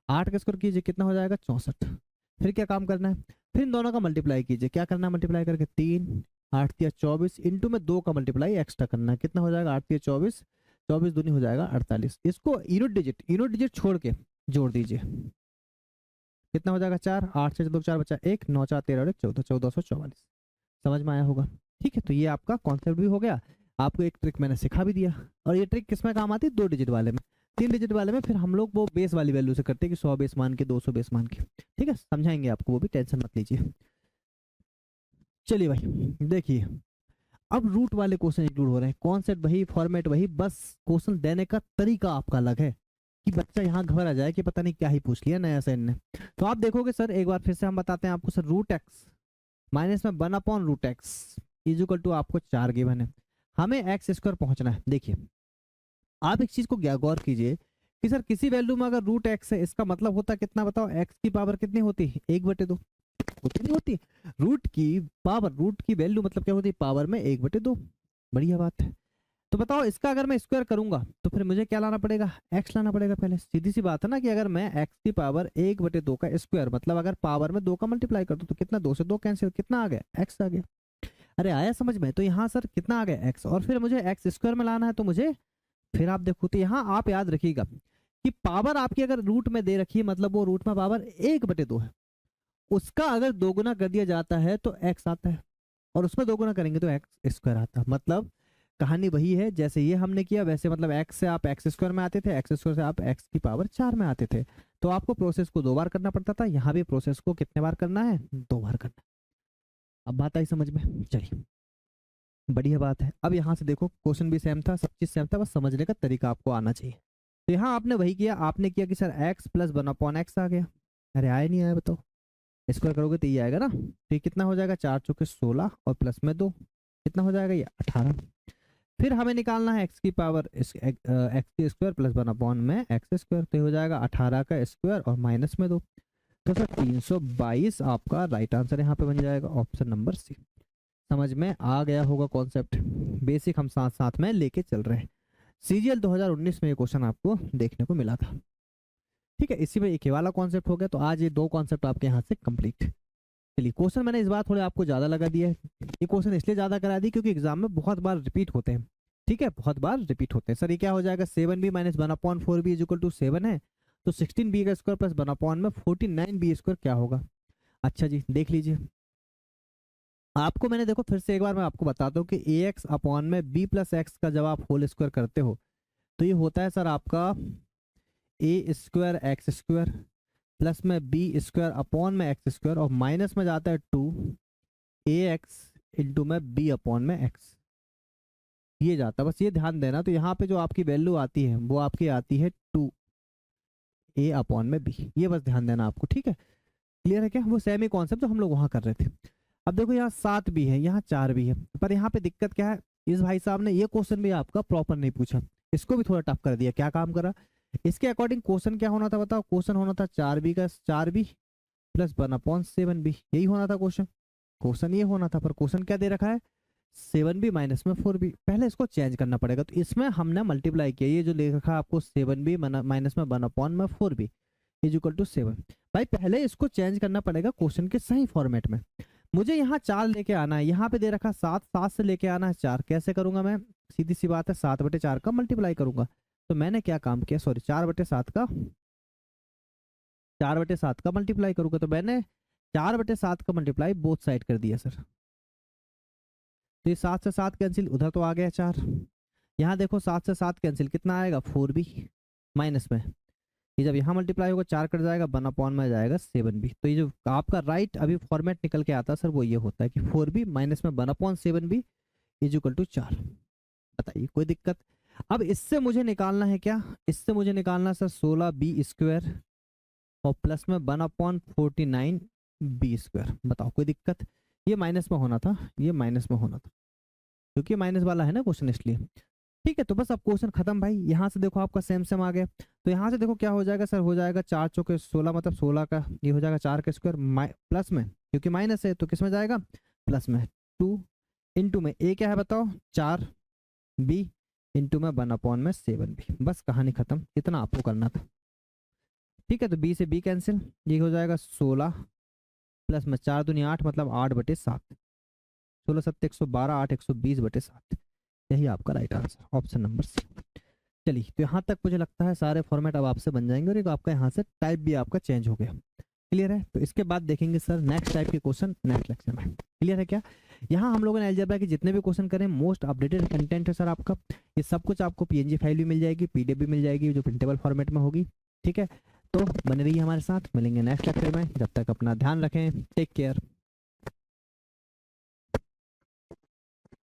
8 का स्क्वायर कीजिए कितना हो जाएगा, 64। फिर क्या काम करना है, फिर इन दोनों का मल्टीप्लाई कीजिए, क्या करना है मल्टीप्लाई करके, 3 8 या 24 इंटू में 2 का मल्टीप्लाई एक्स्ट्रा करना है, कितना हो जाएगा 8 या 24, 24 दूनी हो जाएगा 48। इसको यूनिट डिजिट छोड़ के जोड़ दीजिए, कितना हो जाएगा 4, 8 से 2 4 बचा 1, 9 4 13 और 1 14, 1444। समझ में आया होगा। ठीक है, तो ये आपका कॉन्सेप्ट भी हो गया, आपको एक ट्रिक मैंने सिखा भी दिया। और ये ट्रिक किसमें काम आती है, 2 डिजिट वाले में। 3 डिजिट वाले में फिर हम लोग वो बेस वाली वैल्यू से करते हैं कि 100 बेस मान के 200 बेस मान के। ठीक है, समझाएंगे आपको वो भी, टेंशन मत लीजिए। चलिए भाई देखिए, अब रूट वाले क्वेश्चन इंक्लूड हो रहे हैं, कॉन्सेप्ट वही, फॉर्मेट वही, बस क्वेश्चन देने का तरीका आपका अलग है कि बच्चा यहाँ घबरा जाए कि पता नहीं क्या ही पूछ लिया नया सर ने। तो आप देखोगे सर, एक बार फिर से हम बताते हैं आपको सर, रूट एक्स माइनस में 1 upon root x is equal to आपको 4 गिवन है, हमें एक्स स्क्वायर पहुंचना है। देखिए आप एक चीज को गौर कीजिए कि सर किसी वैल्यू में अगर रूट एक्स है, इसका मतलब होता है कितना बताओ, एक्स की पावर कितनी होती है, 1/2 होती नहीं होती। रूट की पावर, रूट की वैल्यू मतलब क्या होती है, पावर में 1/2। बढ़िया बात है। तो बताओ इसका अगर मैं स्क्वायर करूंगा तो फिर मुझे क्या लाना पड़ेगा, एक्स लाना पड़ेगा पहले। सीधी सी बात है ना कि अगर मैं एक्स की पावर 1/2 का स्क्वायर, मतलब अगर पावर में 2 का मल्टीप्लाई कर दूं तो कितना, 2 से 2 कैंसिल, कितना आ गया, एक्स आ गया। अरे आया समझ में? तो यहाँ सर कितना आ गया, एक्स, और फिर मुझे एक्स स्क्वायर में लाना है, तो मुझे फिर आप देखो, तो यहाँ आप याद रखिएगा कि पावर आपकी अगर रूट में दे रखी है, मतलब वो रूट में पावर 1/2 है, उसका अगर दोगुना कर दिया जाता है तो एक्स आता है, और उसमें दोगुना करेंगे तो एक्स स्क्वायर आता है। मतलब कहानी वही है जैसे ये हमने किया वैसे, मतलब एक्स से आप एक्स स्क्वायर में आते थे, एक्स स्क्वायर से आप एक्स की पावर 4 में आते थे, तो आपको प्रोसेस को 2 बार करना पड़ता था। यहाँ भी प्रोसेस को कितने बार करना है, 2 बार करना है। अब बात आई समझ में? चलिए बढ़िया बात है। अब यहाँ से देखो क्वेश्चन भी सेम था, सब चीज सेम था, बस समझने का तरीका आपको आना चाहिए। तो यहाँ आपने वही किया, आपने किया कि sir x plus 1 upon X आ गया। अरे आया नहीं आया बताओ, स्क्वायर करोगे तो ये आएगा ना, तो ये कितना हो जाएगा, 4 चौके 16 और प्लस में 2, कितना हो जाएगा ये 18। फिर हमें निकालना है एक्स की पावर, एक्स की स्क्वायर प्लस 1 अपॉन में एक्स स्क्वायर, तो हो जाएगा 18 का स्क्वायर और माइनस में 2, तो सर 322 आपका राइट आंसर यहाँ पे बन जाएगा, ऑप्शन नंबर सी। समझ में आ गया होगा कॉन्सेप्ट, बेसिक हम साथ साथ में लेके चल रहे हैं। सीजीएल 2019 में ये क्वेश्चन आपको देखने को मिला था। ठीक है, इसी में एक ही वाला कॉन्सेप्ट हो गया, तो आज ये 2 कॉन्सेप्ट आपके यहाँ से कंप्लीट। चलिए क्वेश्चन मैंने इस बार थोड़े आपको ज्यादा लगा दिया है, ये क्वेश्चन इसलिए ज्यादा करा दी क्योंकि एग्जाम में बहुत बार रिपीट होते हैं। ठीक है, बहुत बार रिपीट होते हैं। सर ये क्या हो जाएगा, 7b minus 1/4b is equal to 7 है, तो 16b का स्क्वायर प्लस 1 में 49b स्क्वायर क्या होगा। अच्छा जी देख लीजिए, आपको मैंने देखो फिर से एक बार मैं आपको बताता हूँ कि ax अपॉन में b प्लस एक्स का जब आप होल स्क्वायर करते हो तो ये होता है सर आपका a square X square plus में b स्क्वायर अपॉन में एक्स स्क्वायर, और माइनस में जाता है 2ax इंटू में b अपॉन में x, ये जाता है। बस ये ध्यान देना, तो यहाँ पे जो आपकी वैल्यू आती है वो आपकी आती है 2a अपॉन में b, ये बस ध्यान देना आपको। ठीक है, क्लियर है क्या, वो सेम ही कॉन्सेप्ट जो हम लोग वहां कर रहे थे। अब देखो यहाँ 7 भी है, यहाँ 4 भी है, पर यहाँ पे दिक्कत क्या है, इस भाई साहब ने ये क्वेश्चन भी आपका प्रॉपर नहीं पूछा, इसको भी थोड़ा टफ कर दिया। क्या काम करा, इसके अकॉर्डिंग क्वेश्चन क्या होना था बताओ, क्वेश्चन होना था 4b का 4b प्लस 1/7b, यही होना था क्वेश्चन। क्वेश्चन ये होना था, पर क्वेश्चन क्या दे रखा है 7b माइनस में 4b। पहले इसको चेंज करना पड़ेगा, तो इसमें हमने मल्टीप्लाई किया, ये जो ले रखा है आपको 7b माइनस में 1/4b इज इक्वल टू 7। भाई पहले इसको चेंज करना पड़ेगा क्वेश्चन के सही फॉर्मेट में। मुझे यहाँ 4 लेके आना है, यहाँ पे दे रखा 7, 7 से लेके आना है 4। कैसे करूंगा मैं, सीधी सी बात है 7/4 का मल्टीप्लाई करूंगा। तो मैंने क्या काम किया, सॉरी 4/7 का 4/7 का मल्टीप्लाई करूंगा, तो मैंने 4/7 का मल्टीप्लाई बोथ साइड कर दिया सर। तो ये 7 से 7 कैंसिल, उधर तो आ गया 4। यहाँ देखो 7 से 7 कैंसिल, कितना आएगा 4b माइनस में, ये जब यहाँ मल्टीप्लाई होगा 4 कट जाएगा 1 में जाएगा 7b। तो ये जो आपका राइट अभी फॉर्मेट निकल के आता है सर, वो ये होता है कि 4b माइनस में 1/7b इज इक्वल टू 4। बताइए कोई दिक्कत। अब इससे मुझे निकालना है क्या, इससे मुझे निकालना सर 16b² और प्लस में 1/49b²। बताओ कोई दिक्कत। ये माइनस में होना था, ये माइनस में होना था, क्योंकि माइनस वाला है ना क्वेश्चन इसलिए। ठीक है, तो बस अब क्वेश्चन खत्म भाई। यहाँ से देखो आपका सेम सेम आ गया, तो यहाँ से देखो क्या हो जाएगा सर, हो जाएगा 4 चौके 16, मतलब 16 का ये हो जाएगा 4 का स्क्वायर प्लस में, क्योंकि माइनस है तो किस में जाएगा प्लस में। 2 इंटू में ए क्या है बताओ 4b इंटू में 1/7b। बस कहानी खत्म, इतना आपको करना था। ठीक है, तो b से b कैंसिल, ये हो जाएगा 16 प्लस में 4 दूनी 8, मतलब 8/7। 16 7 112, 8 120/7। यही आपका right answer, option number C. चलिए, तो यहाँ तक मुझे लगता है सारे फॉर्मेट अब आपसे बन जाएंगे, और एक आपका यहाँ से टाइप भी आपका चेंज हो गया। क्लियर है, तो इसके बाद देखेंगे सर नेक्स्ट टाइप के क्वेश्चन नेक्स्ट लेक्चर में। क्लियर है क्या। यहाँ हम लोगों ने अलजेब्रा के जितने भी क्वेश्चन करें, मोस्ट अपडेटेड कंटेंट है सर आपका। ये सब कुछ आपको पीएनजी फाइल भी मिल जाएगी, पीडीएफ भी मिल जाएगी, जो प्रिंटेबल फॉर्मेट में होगी। ठीक है, तो बने रहिए हमारे साथ, मिलेंगे नेक्स्ट लेक्चर में। जब तक अपना ध्यान रखें, टेक केयर।